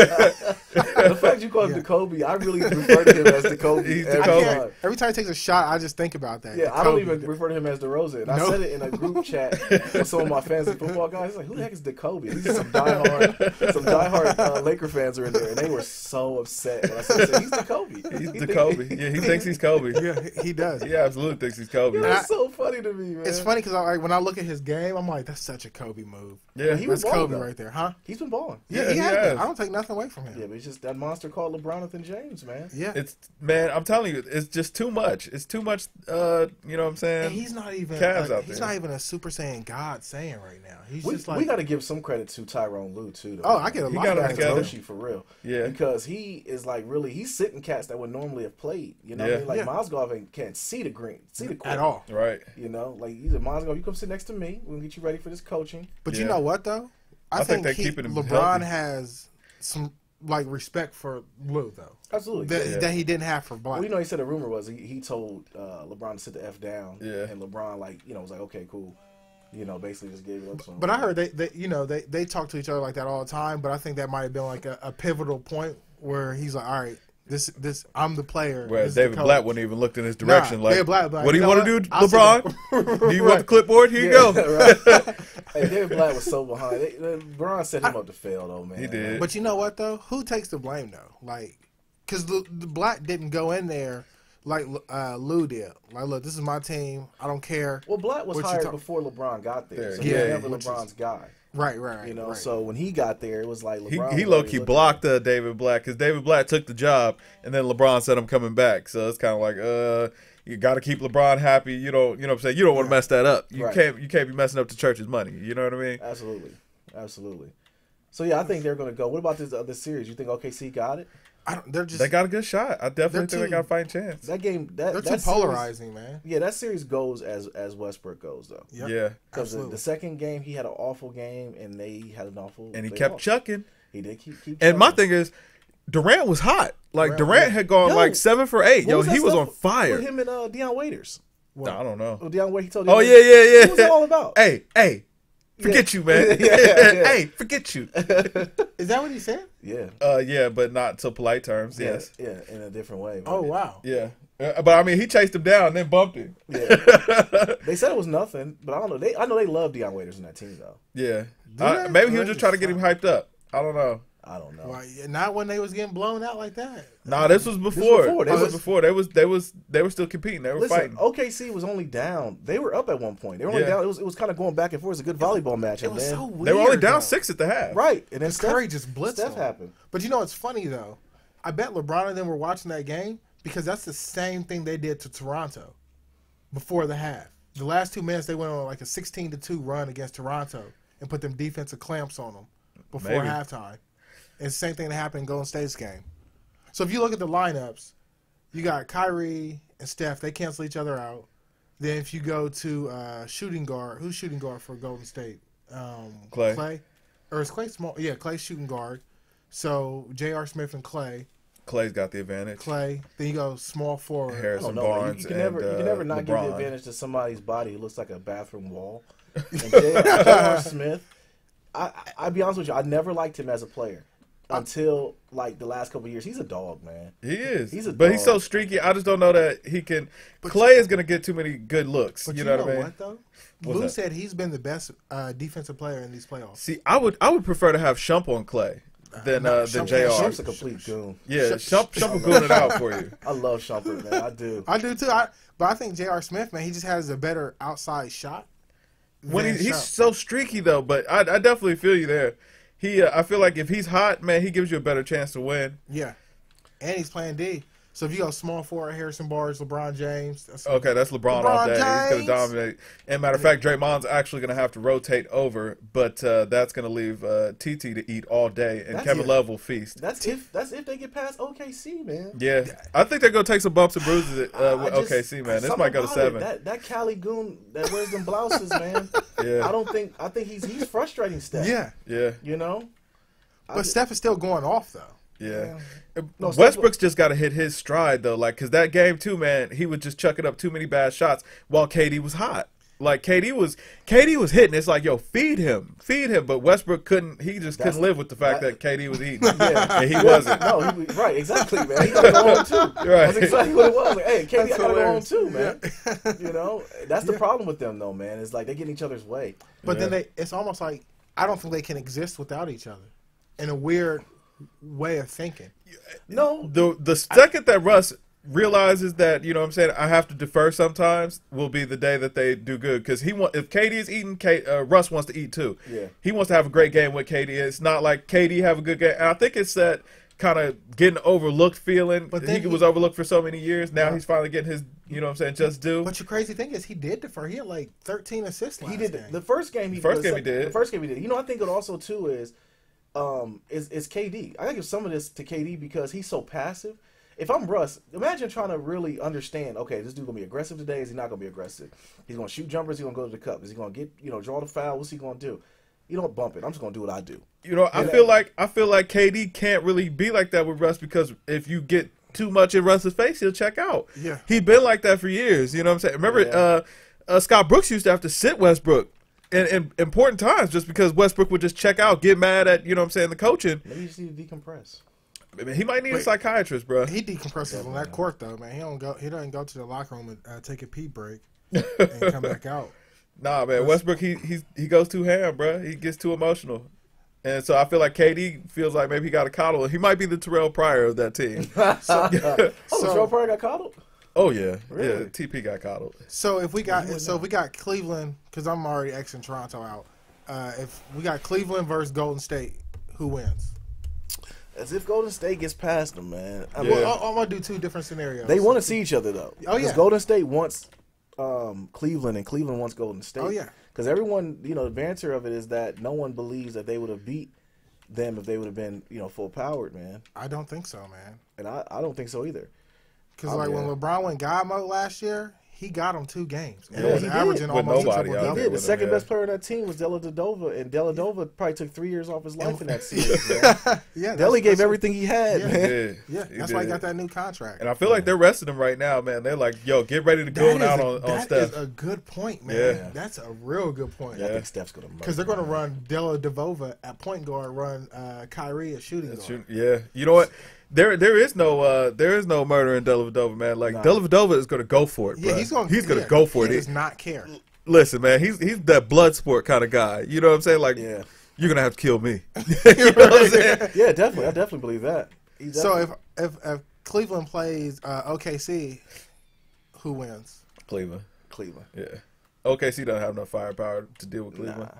The fact you call him the Kobe, I really refer to him as the Kobe. He's the every Kobe. time. Every time he takes a shot, I just think about that. Yeah, The I don't Kobe. even refer to him as DeRozan. I No. said it in a group chat with some of my fantasy football guys. It's like, who the heck is the Kobe? These are some diehard Laker fans are in there, and they were so upset when I said he's the Kobe. He's the Kobe. Yeah, he thinks he's Kobe. Yeah, he does. He absolutely thinks he's Kobe. It was so funny to me, man. It's funny because when I look at his game, I'm like, that's such a Kobe move. Yeah, he was That's balling, Kobe though. right there, huh? He's been balling. Yeah, he he has. has. I don't take nothing away from him. Yeah, but it's just that monster called LeBronathan James, man. Yeah. It's man, I'm telling you, it's just too much. It's too much. You know what I'm saying? And he's not even Cavs out he's there. not even a Super Saiyan God Saiyan right now. He's We just like got to give some credit to Tyrone Lue too. Though. Oh, I get a He lot got of him that. together. Toshi for real. Yeah. Because he is like really he's sitting cats that would normally have played. You know what I Yeah. mean? Like Yeah. Mozgov can't see the court At all. Right. You know, like he's a Mozgov, you come sit next to me. We'll get you ready for this coaching. But Yeah. you know what though? I think they're keeping him LeBron healthy. has some like respect for Lou though. Absolutely. That he didn't have for Black. Well, you know, he said a rumor was he told LeBron to sit the F down. Yeah. And LeBron was like, okay, cool. You know, basically just gave it up to him. But I heard they talk to each other like that all the time. But I think that might have been like a pivotal point where he's like, all right, this I'm the player. Whereas this is the David coach. Black wouldn't even looked in his direction. Nah, like, David Black, what do you know want to what? do, I'll sit LeBron? Do you want the Right. clipboard? Here you Yeah, go. right. Hey, David Black was so behind. LeBron set him up to fail, though, man. He did. But you know what though? Who takes the blame though? Like, because the Black didn't go in there like Lou did. Like, look, this is my team. I don't care. Well, Black was What you hired talk- before LeBron got there. So Yeah, he was never which is- LeBron's guy. Right. You know, right. so when he got there, it was like LeBron. He was low already key looking blocked at David Black because David Black took the job and then LeBron said I'm coming back. So it's kind of like you got to keep LeBron happy. You know what I'm saying? You don't want to mess that up. You Right. can't be messing up the church's money. You know what I mean? Absolutely. So yeah, I think they're going to go. What about this other series? You think OKC got it? I don't, they're just They got a good shot. I definitely think they too- got a fighting chance. That game, they're too series- polarizing, man. Yeah, that series goes as Westbrook goes though. Yep. Yeah. Because Absolutely. the second game he had an awful game and they had an awful. And he they kept lost. chucking. He did keep. And my chucking. thing is, Durant was hot. Like Durant, Durant yeah. had gone Yo, like 7 for 8. What Yo, was that he was stuff on fire. With him and Deion Waiters. No, I don't know. Oh, Deion Waiters. He told. Oh Deion yeah. Waiters- What was it all about? Hey, forget you, man. Yeah. Hey, forget you. Is that what he said? Yeah. Yeah, but not to polite terms. Yes. Yeah, in a different way. Oh wow. Yeah. But I mean, he chased him down and then bumped him. Yeah. They said it was nothing, but I don't know. I know they love Deion Waiters in that team though. Yeah. they? Maybe he Or was they just trying to get just him hyped up. I don't know. I don't know. Well, not when they was getting blown out like that. Nah, this was before. before. This was before. They were still competing. They were Listen, fighting. OKC was only down. They were up at one point. They were only Yeah. down. It was kind of going back and forth. It was a good volleyball match. It And was then, so weird. They were only down though. 6 at the half. right, and then Curry just blitzed Steph them. happened. But you know what's funny though? I bet LeBron and them were watching that game because that's the same thing they did to Toronto before the half. The last 2 minutes they went on like a 16-2 run against Toronto and put them defensive clamps on them before Maybe. halftime. It's the same thing that happened in Golden State's game. So if you look at the lineups, you got Kyrie and Steph. They cancel each other out. Then if you go to shooting guard, who's shooting guard for Golden State? Clay. Or is Clay small? Yeah, Clay's shooting guard. So J.R. Smith and Clay. Clay's got the advantage. Clay. Then you go small forward. Harrison Barnes. You can never not LeBron. give the advantage to somebody's body who looks like a bathroom wall. And J.R. Smith, I'll be honest with you, I never liked him as a player until like the last couple of years. He's a dog, man. He is. He's a but dog. he's so streaky. I just don't know that he can. Clay is going to get too many good looks. But you know what I mean? What though? Lou said he's been the best defensive player in these playoffs. See, I would prefer to have Shump on Clay than JR. Shump's a complete goon. Yeah, Shump will goon it out for you. I love Shumpert, man. I do. I do too. But I think J.R. Smith, man, he just has a better outside shot. When he's so streaky though, but I definitely feel you there. I feel like if he's hot, man, he gives you a better chance to win. Yeah, and he's playing D. So if you go small forward, Harrison Barnes, LeBron James. That's LeBron all day. James. He's going to dominate. And matter of fact, Draymond's actually going to have to rotate over, but that's going to leave TT to eat all day, and Kevin Love will feast. That's if they get past OKC, man. Yeah, I think they're going to take some bumps and bruises with OKC, man. This might go to 7. That Cali goon that wears them blouses, man. Yeah. I think he's frustrating Steph. Yeah. You know? But Steph is still going off, though. Yeah. No, Westbrook's just got to hit his stride, though. Like, because that game, too, man, he was just chucking up too many bad shots while KD was hot. Like, KD was hitting. It's like, yo, feed him. But Westbrook couldn't live with the fact that KD was eating. Yeah. And he wasn't. No, right, exactly, man. He got to go home, too. Right. That's exactly what it was. Like, hey, KD got to go home, too, man. You know? That's the problem with them, though, man. It's like they get in each other's way. But then it's almost like I don't think they can exist without each other in a weird way of thinking. No. The second that Russ realizes that, you know what I'm saying, I have to defer sometimes, will be the day that they do good. Because if KD is eating, Russ wants to eat too. Yeah. He wants to have a great game with KD. It's not like KD have a good game. And I think it's that kind of getting overlooked feeling. But he was overlooked for so many years. Now he's finally getting his, you know what I'm saying, just due. But the crazy thing is he did defer. He had like 13 assists last He did. game. The first game he did. The first game he did. You know, I think it also, too, is KD. I gotta give some of this to KD because he's so passive. If I'm Russ, imagine trying to really understand, okay, this dude gonna be aggressive today, is he not gonna be aggressive? He's gonna shoot jumpers, he's gonna go to the cup, is he gonna get, draw the foul, what's he gonna do? You don't bump it. I'm just gonna do what I do. I feel like KD can't really be like that with Russ because if you get too much in Russ's face, he'll check out. Yeah. He's been like that for years, you know what I'm saying? Remember Scott Brooks used to have to sit Westbrook in important times just because Westbrook would just check out, get mad at, you know what I'm saying, the coaching. Maybe you just need to decompress. I mean, he might need a psychiatrist, bro. He decompresses on that court, though, man. He doesn't go to the locker room and take a pee break and come back out. Nah, man, Westbrook, he goes too ham, bro. He gets too emotional. And so I feel like KD feels like maybe he got a coddle. He might be the Terrell Pryor of that team. Terrell Pryor got coddled? Oh yeah, really? Yeah. TP got coddled. So if we got Cleveland, because I'm already Xing Toronto out. If we got Cleveland versus Golden State, who wins? As if Golden State gets past them, man. I'm gonna do two different scenarios. They want to see each other though. Oh yeah. Golden State wants Cleveland, and Cleveland wants Golden State. Oh yeah. Because everyone, the banter of it is that no one believes that they would have beat them if they would have been, full powered, man. I don't think so, man. And I don't think so either. Because when LeBron went God mode last year, he got him 2 games. And Yeah, was he averaging did. almost Nobody a out triple there. He did. The with second him, best player on that team was Dellavedova, and Dellavedova probably took 3 years off his life in that series, man. Yeah, Delly gave everything he had, Yeah. man. Yeah, that's why he got that new contract. And I feel like they're resting him right now, man. They're like, yo, get ready to go out on Steph. That is a good point, man. Yeah. That's a real good point. I think Steph's going to Because they're going to run Dellavedova at point guard, run Kyrie at shooting guard. Yeah. You know what? There is no murder in Dellavedova, man. Like Dellavedova is going to go for it, bro. Yeah, he's going to go for it. He does not care. Listen, man, he's that blood sport kind of guy. You know what I'm saying? Like, Yeah. you're going to have to kill me. You know what I'm saying? Yeah, definitely. I definitely believe that. So if Cleveland plays OKC, who wins? Cleveland. Yeah. OKC doesn't have enough firepower to deal with Cleveland.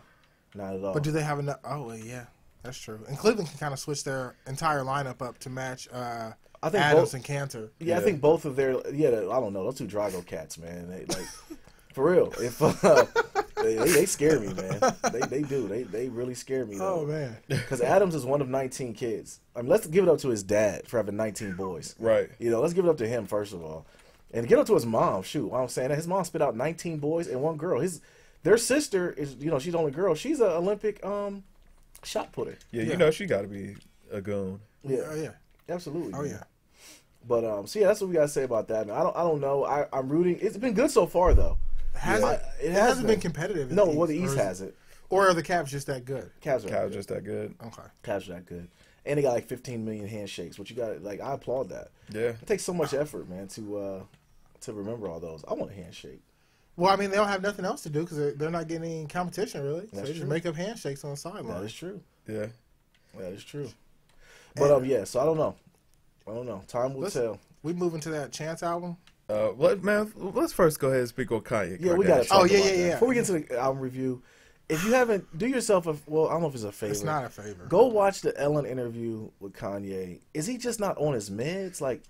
Nah, not at all. But do they have enough? Oh, well, yeah. That's true. And Cleveland can kind of switch their entire lineup up to match I think Adams and Cantor. Yeah, I think both of their I don't know, those two Drago cats, man. They like for real. If They scare me, man. They do. They really scare me. Though. Oh man. Because Adams is one of 19 kids. I mean, let's give it up to his dad for having 19 boys. Right. Let's give it up to him first of all, and give it up to his mom. Shoot, what I'm saying that his mom spit out 19 boys and one girl. Their sister is, she's the only girl. She's an Olympic shot putter. Yeah, she got to be a goon. Yeah, Oh yeah. absolutely. Oh man. yeah. But so yeah, that's what we gotta say about that. Man. I don't know. I'm rooting. It's been good so far though. It hasn't been competitive. In No, the well the East, East has it. Or are the Cavs just that good? Cavs are just that good. Okay. Cavs are that good. And they got like 15 million handshakes, which you got like I applaud that. Yeah. It takes so much effort, man, to remember all those. I want a handshake. Well, I mean, they don't have nothing else to do because they're not getting any competition really. So That's they just true. make up handshakes on the sideline. That is true. Yeah. That is true. But yeah, so I don't know. Time will tell. We moving to that Chance album. Let's first go ahead and speak on Kanye. Yeah, we got to. Oh, yeah. Before we get to the album review, if you haven't, do yourself a. Well, I don't know if it's a favor. It's not a favor. Go watch the Ellen interview with Kanye. Is he just not on his meds? Like,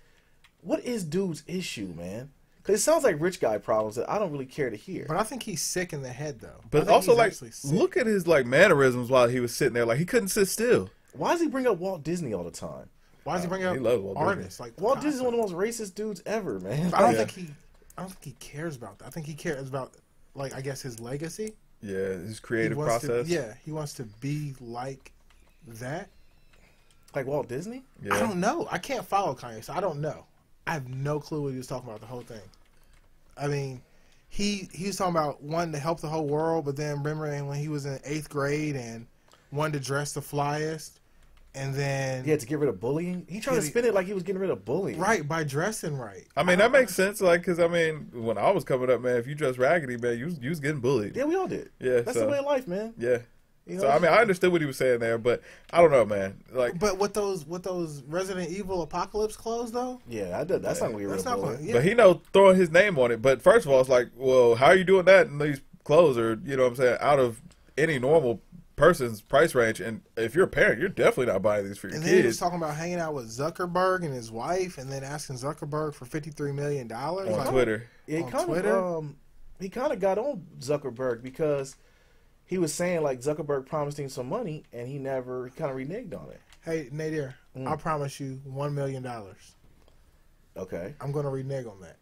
what is dude's issue, man? Because it sounds like rich guy problems that I don't really care to hear. But I think he's sick in the head though. But also, like, look at his like mannerisms while he was sitting there. Like he couldn't sit still. Why does he bring up Walt Disney all the time? Why does he bring up artists? Like Walt Disney's one of the most racist dudes ever, man. I don't think he cares about that. I think he cares about, like, I guess his legacy. Yeah, his creative process. He wants to be like that. Like Walt Disney? Yeah. I don't know. I can't follow Kanye, so I don't know. I have no clue what he was talking about the whole thing. I mean, he was talking about wanting to help the whole world, but then remembering when he was in 8th grade and wanted to dress the flyest. And then he had to get rid of bullying. He tried to spin it like he was getting rid of bullying, right? By dressing right. I mean, that makes sense. Like, because I mean, when I was coming up, man, if you dress raggedy, man, you was getting bullied. Yeah, we all did. Yeah, that's the way of life, man. Yeah. So I mean, I understood what he was saying there, but I don't know, man. Like, but with those Resident Evil Apocalypse clothes, though. Yeah, that's not really real bullying. But he throwing his name on it. But first of all, it's like, well, how are you doing that? And these clothes are, you know what I'm saying, out of any normal person's price range, and if you're a parent, you're definitely not buying these for your kids. And then he was talking about hanging out with Zuckerberg and his wife, and then asking Zuckerberg for $53 million on Twitter. Yeah, he kind of got on Zuckerberg because he was saying like Zuckerberg promised him some money, and he kind of reneged on it. Hey, Nadir, I promise you $1 million. Okay, I'm going to renege on that.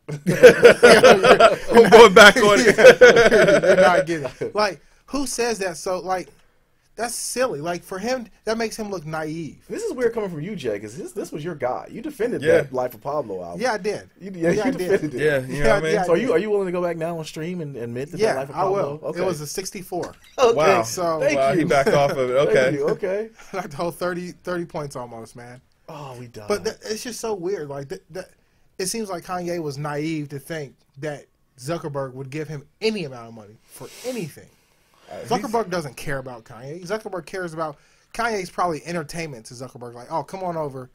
I'm going back on it. You're not getting it. Like, who says that? So, like, that's silly. Like, for him, that makes him look naive. This is weird coming from you, Jay, because this was your guy. You defended that Life of Pablo album. Yeah, I did. You defended it. Yeah, you know what I mean? So are you willing to go back now on stream and admit that Life of Pablo? I will. Okay. It was a 64. Okay, wow. So Thank you. He backed off of it. Okay. Thank you. Okay. Like the whole 30 points almost, man. Oh, we died. But it's just so weird. Like, it seems like Kanye was naive to think that Zuckerberg would give him any amount of money for anything. Zuckerberg doesn't care about Kanye. Zuckerberg cares about Kanye's probably entertainment to Zuckerberg. Like, oh, come on over,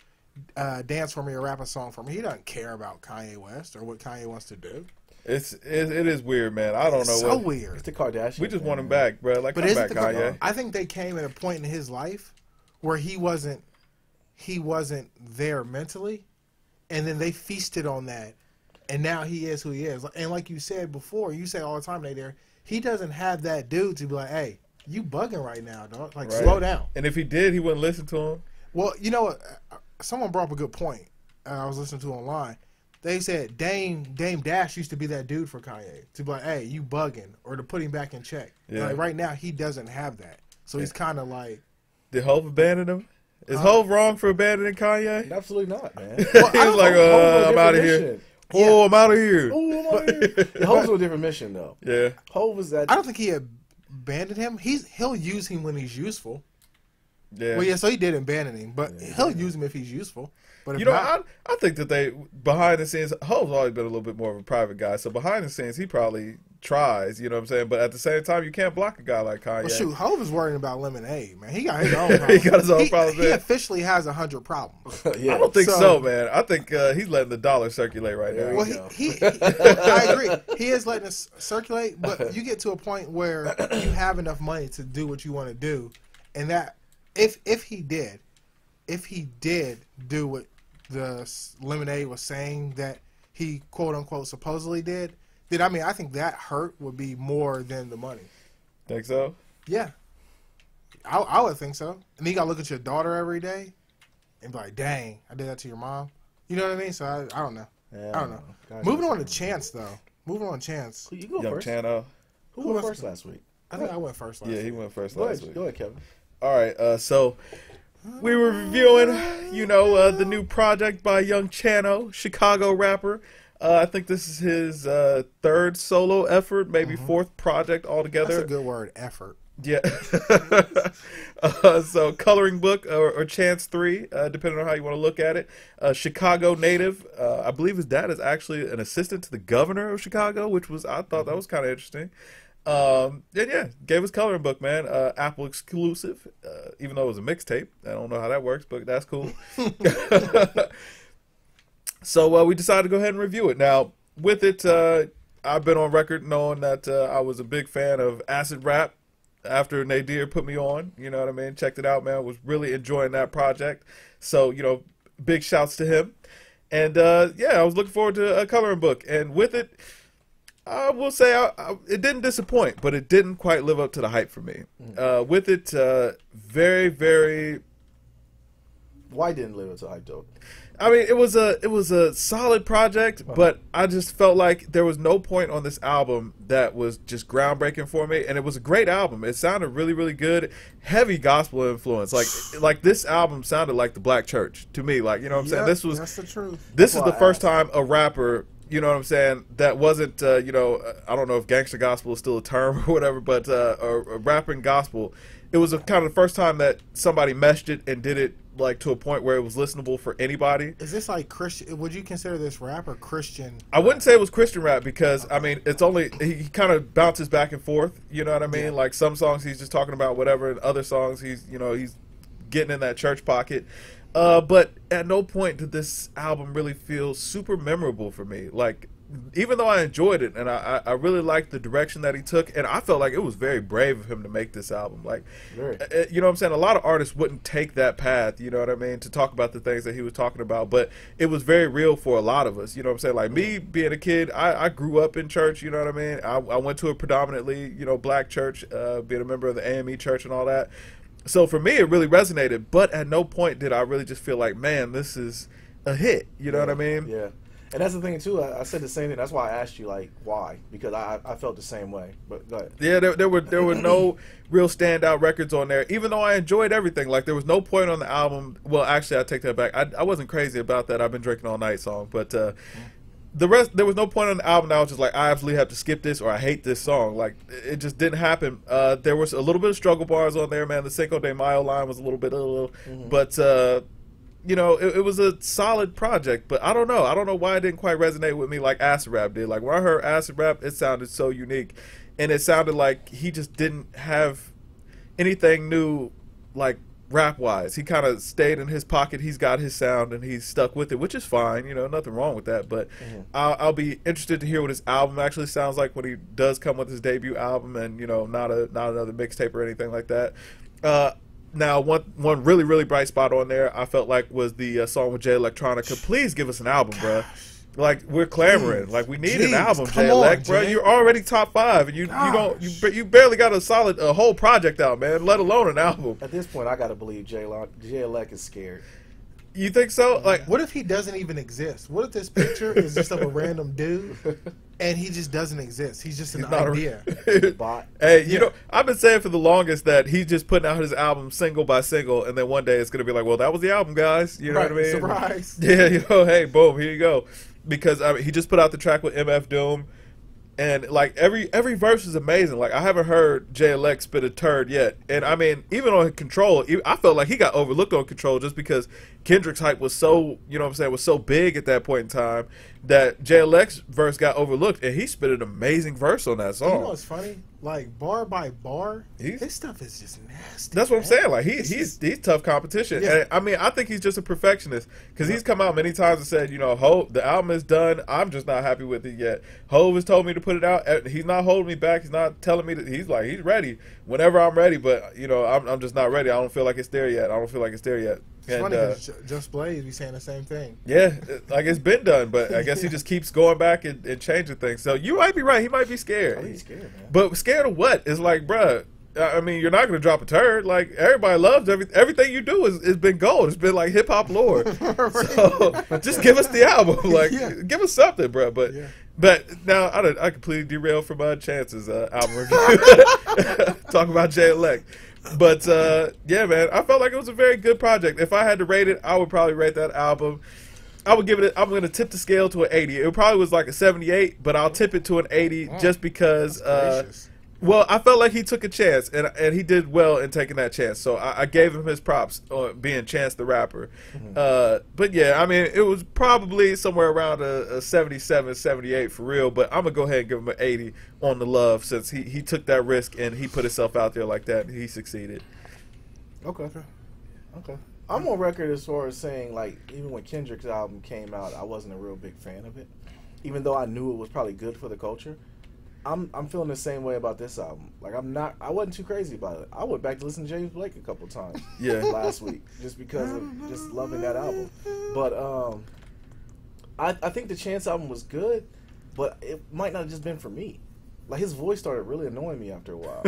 dance for me or rap a song for me. He doesn't care about Kanye West or what Kanye wants to do. It is weird, man. I don't know. So weird. It's the Kardashians. We just want him back, bro. Like, come back, Kanye. I think they came at a point in his life where he wasn't there mentally, and then they feasted on that, and now he is who he is. And like you said before, you say all the time, Nate, he doesn't have that dude to be like, hey, you bugging right now, dog. Like, slow down. And if he did, he wouldn't listen to him. Well, you know what? Someone brought up a good point I was listening to online. They said Dame Dash used to be that dude for Kanye. To be like, hey, you bugging. Or to put him back in check. Yeah. Like, right now, he doesn't have that. So he's kind of like... Did Hov abandon him? Is Hov wrong for abandoning Kanye? Absolutely not, man. He's like, I'm out of here. Yeah. Oh, I'm out of here. Oh, I'm out of here. Hov's on a different mission, though. Yeah. Hov is that... I don't think he abandoned him. He'll use him when he's useful. Yeah. Well, yeah, so he did abandon him, but he'll use him if he's useful. But if I think that they, behind the scenes, Hov's always been a little bit more of a private guy. So behind the scenes, he probably tries, you know what I'm saying? But at the same time, you can't block a guy like Kanye. Well, shoot, Hov is worrying about Lemonade, man. He got his own problems. He got his own problems, He officially has 100 problems. I don't think so, man. I think he's letting the dollar circulate right now. Well, I agree. He is letting it circulate, but you get to a point where you have enough money to do what you want to do, and that if he did do what the Lemonade was saying that he quote unquote supposedly did, then I think that hurt would be more than the money. Think so? Yeah. I would think so. And then you got to look at your daughter every day and be like, dang, I did that to your mom. You know what I mean? So I don't know. Yeah, I don't know. Guys, Moving on to Chance, though. Moving on to Chance. You go Young first. Chano. Who went first last week? I think I went first last week. Yeah, he went first Go last ahead, week. go ahead, Kevin. All right, so we were reviewing, the new project by Young Chano, Chicago rapper. I think this is his third solo effort, maybe fourth project altogether. That's a good word, effort. Yeah. So Coloring Book or Chance 3, depending on how you want to look at it. Chicago native. I believe his dad is actually an assistant to the governor of Chicago, I thought that was kind of interesting. And yeah, gave us Coloring Book, man. Apple exclusive, even though it was a mixtape. I don't know how that works, but that's cool. So we decided to go ahead and review it. Now, with it, I've been on record knowing that I was a big fan of acid rap after Nadir put me on. You know what I mean? Checked it out, man. Was really enjoying that project. So, big shouts to him. And, I was looking forward to a Coloring Book. And with it, I will say it didn't disappoint, but it didn't quite live up to the hype for me. With it, very, very... Why didn't it live up to the hype, though? I mean, it was a solid project, but I just felt like there was no point on this album that was just groundbreaking for me, and it was a great album. It sounded really, really good, heavy gospel influence. Like this album sounded like the Black Church to me. Like, you know what I'm saying? That's the truth. This is the first time a rapper, you know what I'm saying, that wasn't, I don't know if gangster gospel is still a term or whatever, but a rapping gospel. It was kind of the first time that somebody meshed it and did it like to a point where it was listenable for anybody. Is this like Christian? Would you consider this rap or Christian? I wouldn't say it was Christian rap because I mean it's only he kind of bounces back and forth. You know what I mean? Yeah. Like some songs he's just talking about whatever, and other songs he's getting in that church pocket. But at no point did this album really feel super memorable for me. Like, even though I enjoyed it and I really liked the direction that he took, and I felt like it was very brave of him to make this album. Like, you know what I'm saying? A lot of artists wouldn't take that path, you know what I mean, to talk about the things that he was talking about, but it was very real for a lot of us, you know what I'm saying? Like, me being a kid, I grew up in church, you know what I mean? I went to a predominantly, black church, being a member of the AME church and all that. So for me, it really resonated, but at no point did I really just feel like, man, this is a hit, you know what I mean? Yeah. And that's the thing too. I said the same thing. That's why I asked you like why, because I felt the same way. But go ahead. Yeah, there were no real standout records on there. Even though I enjoyed everything, like there was no point on the album. Well, actually, I take that back. I wasn't crazy about that. I've been drinking all night song, but the rest, there was no point on the album that I was just like, I absolutely have to skip this or I hate this song. Like it just didn't happen. There was a little bit of struggle bars on there, man. The Cinco de Mayo line was a little bit, but. It was a solid project, but I don't know why it didn't quite resonate with me like acid rap did. Like when I heard acid rap, it sounded so unique, and it sounded like he just didn't have anything new, like rap wise. He kind of stayed in his pocket. He's got his sound and he's stuck with it, which is fine. Nothing wrong with that. But I'll be interested to hear what his album actually sounds like when he does come with his debut album, and not another mixtape or anything like that. Now, one really, really bright spot on there, I felt like, was the song with Jay Electronica. Please give us an album, bro. Like, we're clamoring. Like, we need an album, Jay Elec, bro. You're already top 5, and you barely got a whole project out, man, let alone an album. At this point, I gotta believe Jay Elec is scared. You think so? Like, what if he doesn't even exist? What if this picture is just of a random dude and he just doesn't exist? He's just an idea. Hey, I've been saying for the longest that he's just putting out his album single by single, and then one day it's gonna be like, well, that was the album, guys. You know what I mean? Surprise. Yeah, hey, boom, here you go. Because he just put out the track with MF Doom. And like every verse is amazing. Like I haven't heard Jay Elec spit a turd yet. And I mean, even on Control, I felt like he got overlooked on Control just because Kendrick's hype was so, was so big at that point in time that Jay Elec's verse got overlooked, and he spit an amazing verse on that song. You know what's funny? Like bar by bar, his stuff is just nasty. That's what I'm saying. Like he's tough competition. Yeah. And I mean, I think he's just a perfectionist because he's come out many times and said, Hov, the album is done. I'm just not happy with it yet. Hov has told me to put it out. He's not holding me back. He's not telling me that. He's ready whenever I'm ready. But I'm just not ready. I don't feel like it's there yet. It's funny because Just Blaze be saying the same thing. Yeah, like it's been done, but I guess he just keeps going back and changing things. So you might be right. He might be scared. I think he's scared, man. But scared of what? It's like, bruh, I mean, you're not going to drop a turd. Like, everybody loves everything you do has been gold. It's been like hip-hop lore. So just give us the album. Like, give us something, bruh. But now I completely derailed from Chance's album review. Talking about Jay-Elect. But, yeah, man, I felt like it was a very good project. If I had to rate it, I would probably rate that album. I would give it I'm going to tip the scale to an 80. It probably was like a 78, but I'll tip it to an 80 just because, well, I felt like he took a chance, and he did well in taking that chance. So I gave him his props on being Chance the Rapper. But, yeah, I mean, it was probably somewhere around a 77, 78 for real. But I'm going to go ahead and give him an 80 on the love since he took that risk and he put himself out there like that. And he succeeded. Okay. I'm on record as far as saying, like, even when Kendrick's album came out, I wasn't a real big fan of it. Even though I knew it was probably good for the culture. I'm feeling the same way about this album. Like, I wasn't too crazy about it. I went back to listen to James Blake a couple times last week just because of just loving that album. But I think the Chance album was good, but it might not have just been for me. Like, his voice started really annoying me after a while.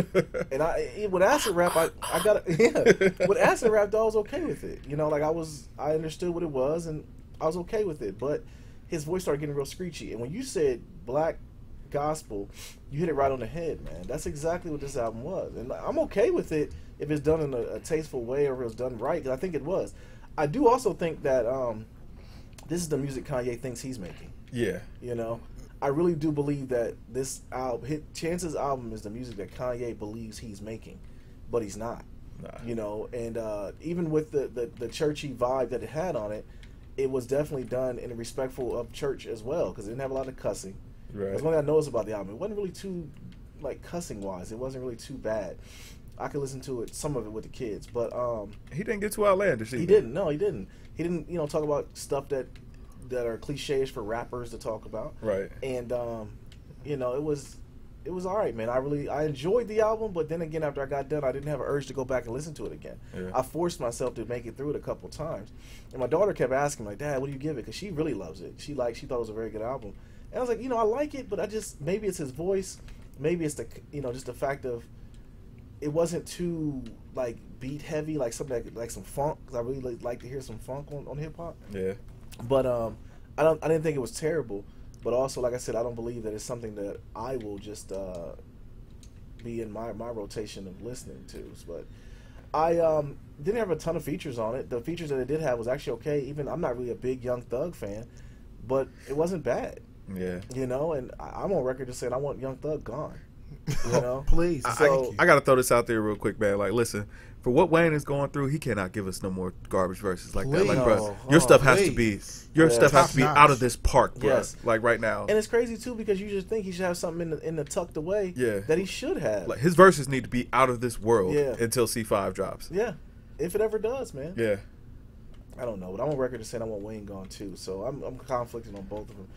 And with acid rap, I got with acid rap, though, I was okay with it. You know, like I understood what it was and I was okay with it. But his voice started getting real screechy. And when you said black gospel, you hit it right on the head, man. That's exactly what this album was, and I'm okay with it if it's done in a tasteful way or if it's done right, because I think it was. I do also think that this is the music Kanye thinks he's making. Yeah, you know, I really do believe that this album, Chance's album, is the music that Kanye believes he's making, but he's not. You know, and even with the churchy vibe that it had on it, it was definitely done in a respectful of church as well, because it didn't have a lot of cussing. Right. That's one thing I noticed about the album. It wasn't really too, like, cussing wise. It wasn't really too bad. I could listen to it, some of it with the kids, but he didn't get too outlandish. He didn't. No, he didn't. He didn't. You know, talk about stuff that are cliches for rappers to talk about. Right. And you know, it was all right, man. I enjoyed the album, but then again, after I got done, I didn't have an urge to go back and listen to it again. Yeah. I forced myself to make it through it a couple times, and my daughter kept asking, like, "Dad, what do you give it?" Because she really loves it. She thought it was a very good album. And I was like, you know, I like it, but maybe it's his voice, maybe it's just the fact of it wasn't too, like, beat heavy, like something like some funk, because I really like to hear some funk on hip hop. Yeah. But I didn't think it was terrible, but also, like I said, I don't believe that it's something that I will just be in my rotation of listening to. But I didn't have a ton of features on it. The features that it did have was actually okay. Even I'm not really a big Young Thug fan, but it wasn't bad. Yeah, you know, and I'm on record to saying I want Young Thug gone. You know, please. So I got to throw this out there real quick, man. Like, listen, for what Wayne is going through, he cannot give us no more garbage verses like that. Like, bro, your stuff has to be out of this park, bro. Yes. Like right now. And it's crazy too because you just think he should have something in the tucked away. That he should have. Like, his verses need to be out of this world until C5 drops. Yeah, if it ever does, man. Yeah. I don't know, but I'm on record to saying I want Wayne gone too. So I'm conflicted on both of them.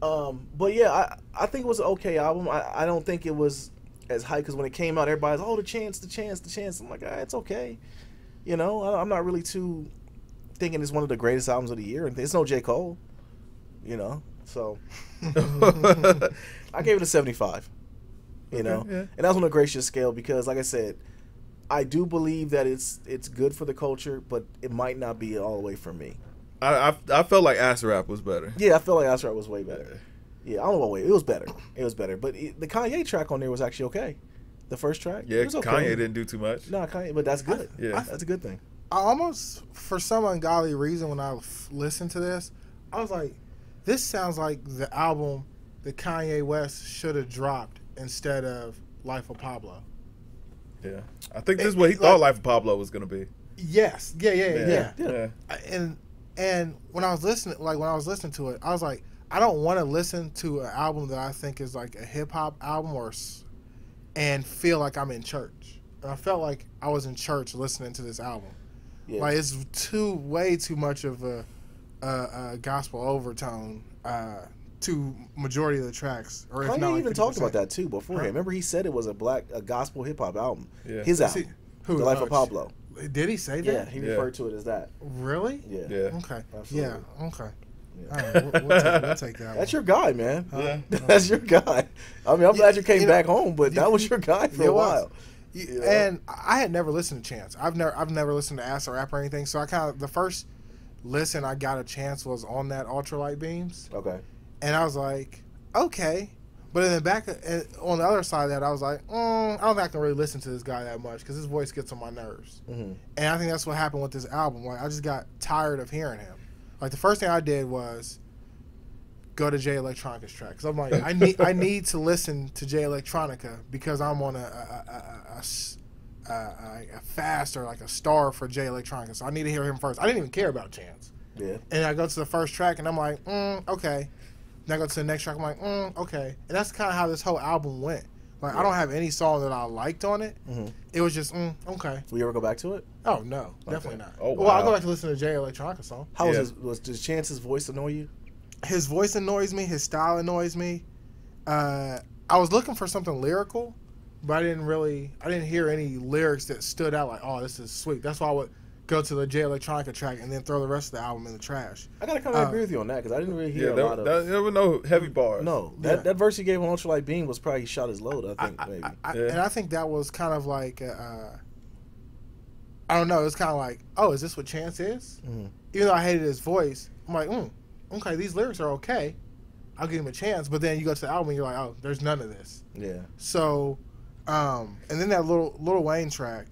But yeah, I think it was an okay album. I don't think it was as hype because when it came out, everybody's the chance. I'm like, it's okay. You know, I'm not really too thinking it's one of the greatest albums of the year. It's no J. Cole. You know, so I gave it a 75. You know, and that's on a gracious scale because, like I said, I do believe that it's good for the culture, but it might not be all the way for me. I felt like Acid Rap was better. Yeah, I felt like Acid Rap was way better. Yeah, I don't know what way. It was better. But the Kanye track on there was actually okay. The first track. Yeah, it was okay. Kanye didn't do too much. No, Kanye, but that's good. That's a good thing. I almost, for some ungodly reason, when I listened to this, I was like, this sounds like the album that Kanye West should have dropped instead of Life of Pablo. Yeah, I think this is what he thought Life of Pablo was going to be. Yes. Yeah. And when I was listening, to it, I was like, I don't want to listen to an album that I think is like a hip hop album and feel like I'm in church. And I felt like I was in church listening to this album. Yeah. Like it's way too much of a gospel overtone to majority of the tracks. Or Kanye even talked about that too beforehand. Remember, he said it was a gospel hip hop album. Yeah. His album, The Life of Pablo. Did he say that? Yeah, he referred to it as that. Really? Yeah. Okay. Absolutely. Yeah. Okay. Yeah. All right, we'll take that. That's your guy, man. Yeah. That's your guy. I mean, I'm glad you came back home, but that was your guy for a while. And I had never listened to Chance. I've never listened to Ass or Rap or anything. So I kind of the first listen I got a Chance was on that Ultralight Beams. Okay. And I was like, okay. But then back on the other side of that, I was like, I don't think I can really listen to this guy that much because his voice gets on my nerves. Mm-hmm. And I think that's what happened with this album. Like I just got tired of hearing him. Like the first thing I did was go to Jay Electronica's track because I'm like, I need to listen to Jay Electronica because I'm on a fast or like a star for Jay Electronica. So I need to hear him first. I didn't even care about Chance. Yeah. And I go to the first track and I'm like, okay. Then I go to the next track. I'm like, okay. And that's kind of how this whole album went. Like, I don't have any song that I liked on it. Mm-hmm. It was just, okay. Will you ever go back to it? Oh, no. Definitely not. Oh, wow. Well, I'll go back to listen to Jay Electronica song. How does Chance's voice annoy you? His voice annoys me. His style annoys me. I was looking for something lyrical, but I didn't hear any lyrics that stood out like, oh, this is sweet. That's why I would go to the Jay Electronica track and then throw the rest of the album in the trash. I gotta kind of agree with you on that because I didn't really hear a lot of. There were no heavy bars. No, that verse he gave on Ultralight Beam was probably he shot his load. I think maybe. And I think that was kind of like, I don't know. It was kind of like, oh, is this what Chance is? Mm-hmm. Even though I hated his voice, I'm like, okay, these lyrics are okay. I'll give him a chance. But then you go to the album and you're like, oh, there's none of this. Yeah. So, and then that Lil Wayne track.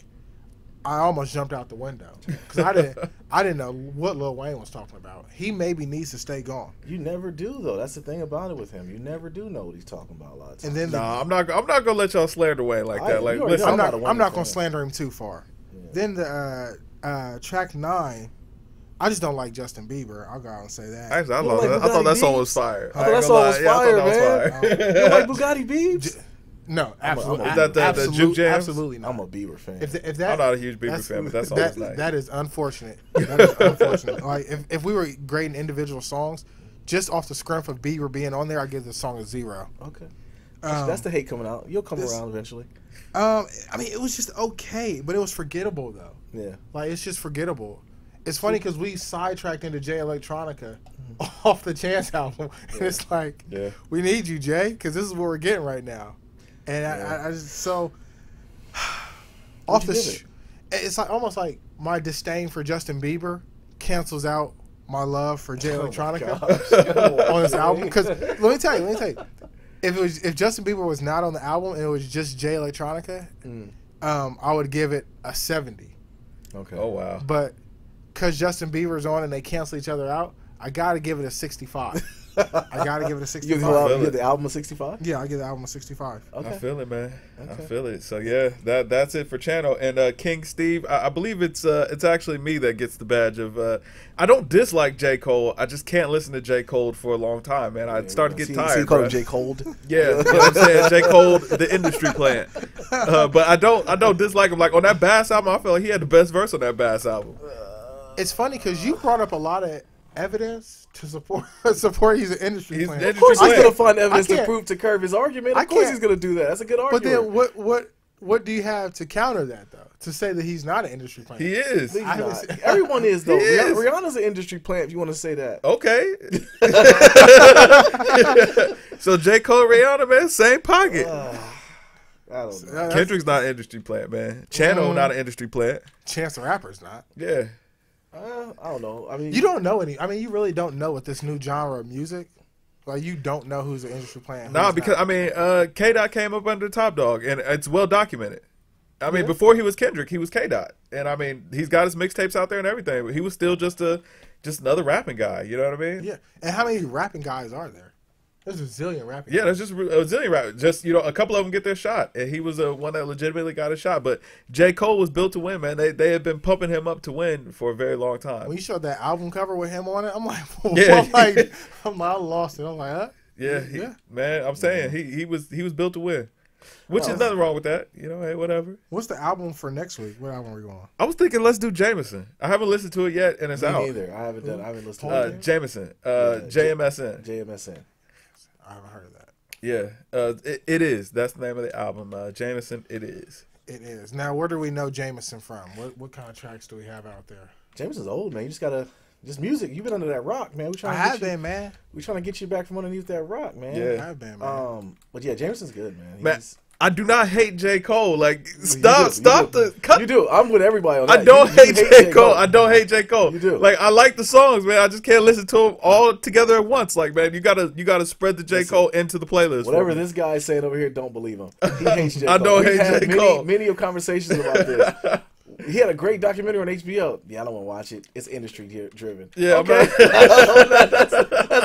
I almost jumped out the window because I didn't know what Lil Wayne was talking about. He maybe needs to stay gone. You never do though. That's the thing about it with him. You never do know what he's talking about a lot of times. And then I'm not gonna let y'all slander Wayne like that. Like, listen, I'm not gonna slander him too far. Yeah. Then the track 9. I just don't like Justin Bieber. I'll go out and say that. Actually, I thought that song was fire. I thought that song was fire, man. You don't like Bugatti Biebs? No, absolutely. Is that the Juke Jams? Absolutely not. I'm a Bieber fan. If that, I'm not a huge Bieber fan, but that song is nice. That is unfortunate. That is unfortunate. Like if we were grading individual songs, just off the scruff of Bieber being on there, I give the song a 0. Okay. That's the hate coming out. You'll come around eventually. I mean, it was just okay, but it was forgettable though. Yeah. Like it's just forgettable. It's funny because we sidetracked into Jay Electronica off the Chance album, and it's like, we need you, Jay, because this is what we're getting right now. And I just so off the it's like almost like my disdain for Justin Bieber cancels out my love for Jay Electronica on this album. Because let me tell you, if Justin Bieber was not on the album and it was just Jay Electronica, I would give it a 70. Okay. Oh wow. But because Justin Bieber's on and they cancel each other out, I got to give it a 65. I gotta give it a 65. You give the album a 65? Yeah, I give the album a 65. Okay. I feel it, man. Okay. I feel it. So yeah, that's it for Channel and King Steve. I believe it's actually me that gets the badge of. I don't dislike J. Cole. I just can't listen to J. Cole for a long time, man. I start to get tired. So you call him J. Cole? Yeah, you know what I'm saying, J. Cole, the industry plant. But I don't dislike him. Like on that Bass album, I feel like he had the best verse on that Bass album. It's funny because you brought up a lot of evidence to support he's an industry plant. Of course he's going to find evidence to curve his argument. Of course he's going to do that. That's a good argument. But then what do you have to counter that, though? To say that he's not an industry plant? He is. Everyone is, though. Rihanna's an industry plant, if you want to say that. Okay. So J. Cole, Rihanna, man, same pocket. I don't know. Kendrick's not an industry plant, man. Channel not an industry plant. Chance the Rapper's not. Yeah. I don't know. I mean, you don't know any. I mean, you really don't know with this new genre of music. Like, you don't know who's an industry plant. No, because I mean, K Dot came up under Top Dog, and it's well documented. I mean, before he was Kendrick, he was K Dot, and I mean, he's got his mixtapes out there and everything. But he was still just another rapping guy. You know what I mean? Yeah. And how many rapping guys are there? There's a zillion rapping. Yeah, there's just a zillion rappers. Just, a couple of them get their shot, and he was one that legitimately got a shot. But J. Cole was built to win, man. They had been pumping him up to win for a very long time. When you showed that album cover with him on it, I'm like, I lost it. I'm like, huh? Yeah, man. I'm saying he was built to win, which is nothing wrong with that. Hey, whatever. What's the album for next week? What album are we going? I was thinking let's do Jameson. I haven't listened to it yet, and it's out. Me neither. I haven't listened to it. Jameson. JMSN. JMSN. I haven't heard of that. Yeah, it is. That's the name of the album. Jameson, it is. It is. Now, where do we know Jameson from? What kind of tracks do we have out there? Jameson's old, man. You just gotta music. You've been under that rock, man. I have been, man. We trying to get you back from underneath that rock, man. Yeah. I have been, man. But yeah, Jameson's good, man. Man, I do not hate J. Cole. Like, You stop do. the cut. You do. I'm with everybody on that. I don't hate J. Cole. I don't hate J. Cole. You do. Like, I like the songs, man. I just can't listen to them all together at once. Like, man, you gotta spread the J. Cole into the playlist. Whatever this guy is saying over here, don't believe him. He hates J. Cole. I don't hate J. Cole. Many conversations about this. He had a great documentary on HBO. Yeah, I don't want to watch it. It's industry driven. Yeah, okay. that's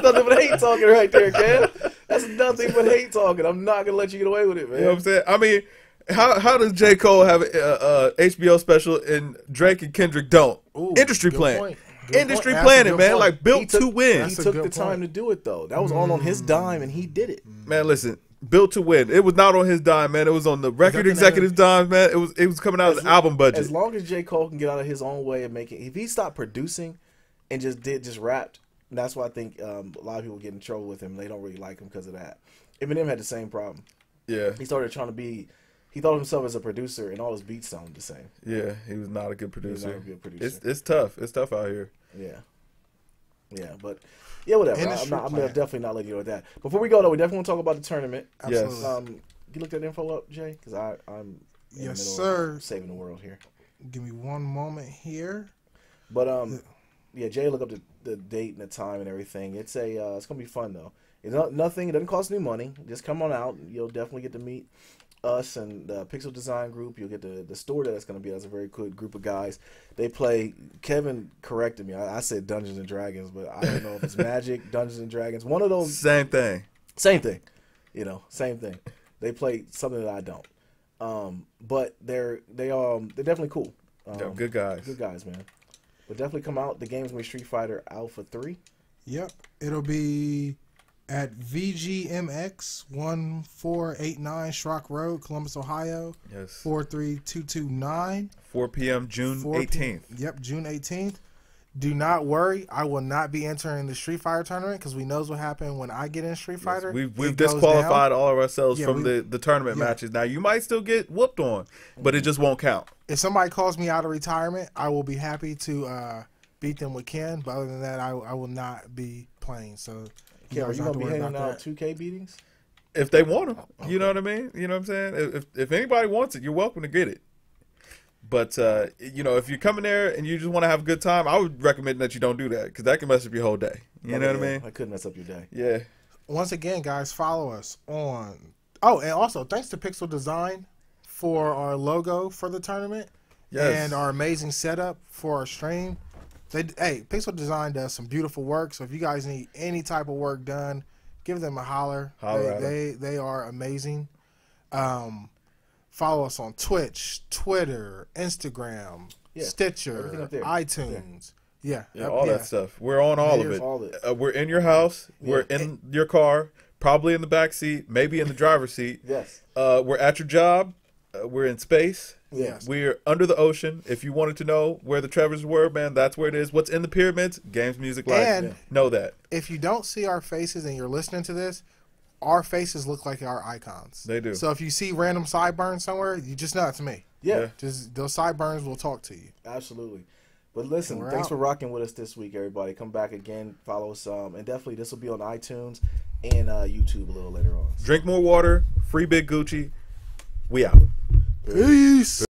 nothing but hate talking right there, man. That's nothing but hate talking. I'm not gonna let you get away with it, man. You know what I'm saying? I mean, how does J. Cole have a HBO special and Drake and Kendrick don't? Ooh, Industry good playing. point. Industry That's playing a it, good man. point. Like, built to win. He That's a took good the time point. to do it, though. That was all on his dime, and he did it. Man, listen, built to win. It was not on his dime, man. It was on the record executive's dime, man. It was coming out of the album budget. As long as J. Cole can get out of his own way of making, if he stopped producing and just rapped, that's why I think a lot of people get in trouble with him. They don't really like him because of that. Eminem had the same problem. Yeah. He started trying to be. He thought of himself as a producer, and all his beats sounded the same. Yeah, he was not a good He was producer. not a good producer. It's tough. It's tough out here. Yeah, but yeah, whatever. I'm definitely not letting you know that. Before we go though, we definitely want to talk about the tournament. Absolutely. Yes. You looked that info up, Jay? Because I'm in the middle sir. of saving the world here. Give me one moment here. But yeah, Jay looked up the date and the time and everything. It's gonna be fun though. It's nothing. It doesn't cost any money. Just come on out. You'll definitely get to meet us and the Pixel Design Group. You'll get the store that's going to be. That's a very good group of guys. They play. Kevin corrected me. I said Dungeons and Dragons, but I don't know if it's Magic, Dungeons and Dragons. One of those. Same thing. Same thing. Same thing. They play something that I don't. But they're definitely cool. Yeah, good guys. Good guys, man. But definitely come out. The game's gonna be Street Fighter Alpha 3. Yep. It'll be at VGMX 1489 Schrock Road, Columbus, Ohio. Yes. 43229. 4 p.m. June 18th. Yep, June 18th. Do not worry. I will not be entering the Street Fighter tournament because we knows what happened when I get in Street Fighter. We've disqualified all of ourselves from the tournament yeah. matches. Now, you might still get whooped on, but it just won't count. If somebody calls me out of retirement, I will be happy to beat them with Ken. But other than that, I will not be playing. So, Yeah, are you gonna be handing out 2K beatings? If they want them, you know what I mean. You know what I'm saying. If anybody wants it, you're welcome to get it. But if you're coming there and you just want to have a good time, I would recommend that you don't do that because that can mess up your whole day. You know what I mean? I could mess up your day. Yeah. Once again, guys, follow us on. Oh, and also thanks to Pixel Design for our logo for the tournament. Yes. And our amazing setup for our stream. Pixel Design does some beautiful work. So if you guys need any type of work done, give them a holler. They are amazing. Follow us on Twitch, Twitter, Instagram, Stitcher, iTunes. Yeah, all that stuff. We're on all of it. We're in your house. Yeah. We're in your car, probably in the back seat, maybe in the driver's seat. Yes. We're at your job. We're in space. Yes. We're under the ocean. If you wanted to know where the Trevors were, man, that's where it is. What's in the pyramids? GamesMusicLyfe. And know that. If you don't see our faces and you're listening to this, our faces look like our icons. They do. So if you see random sideburns somewhere, you just know it's me. Yeah. Just those sideburns will talk to you. Absolutely. But listen, thanks for rocking with us this week, everybody. Come back again, follow us, and definitely this will be on iTunes and YouTube a little later on. Drink more water. Free Big Gucci. We out. Peace.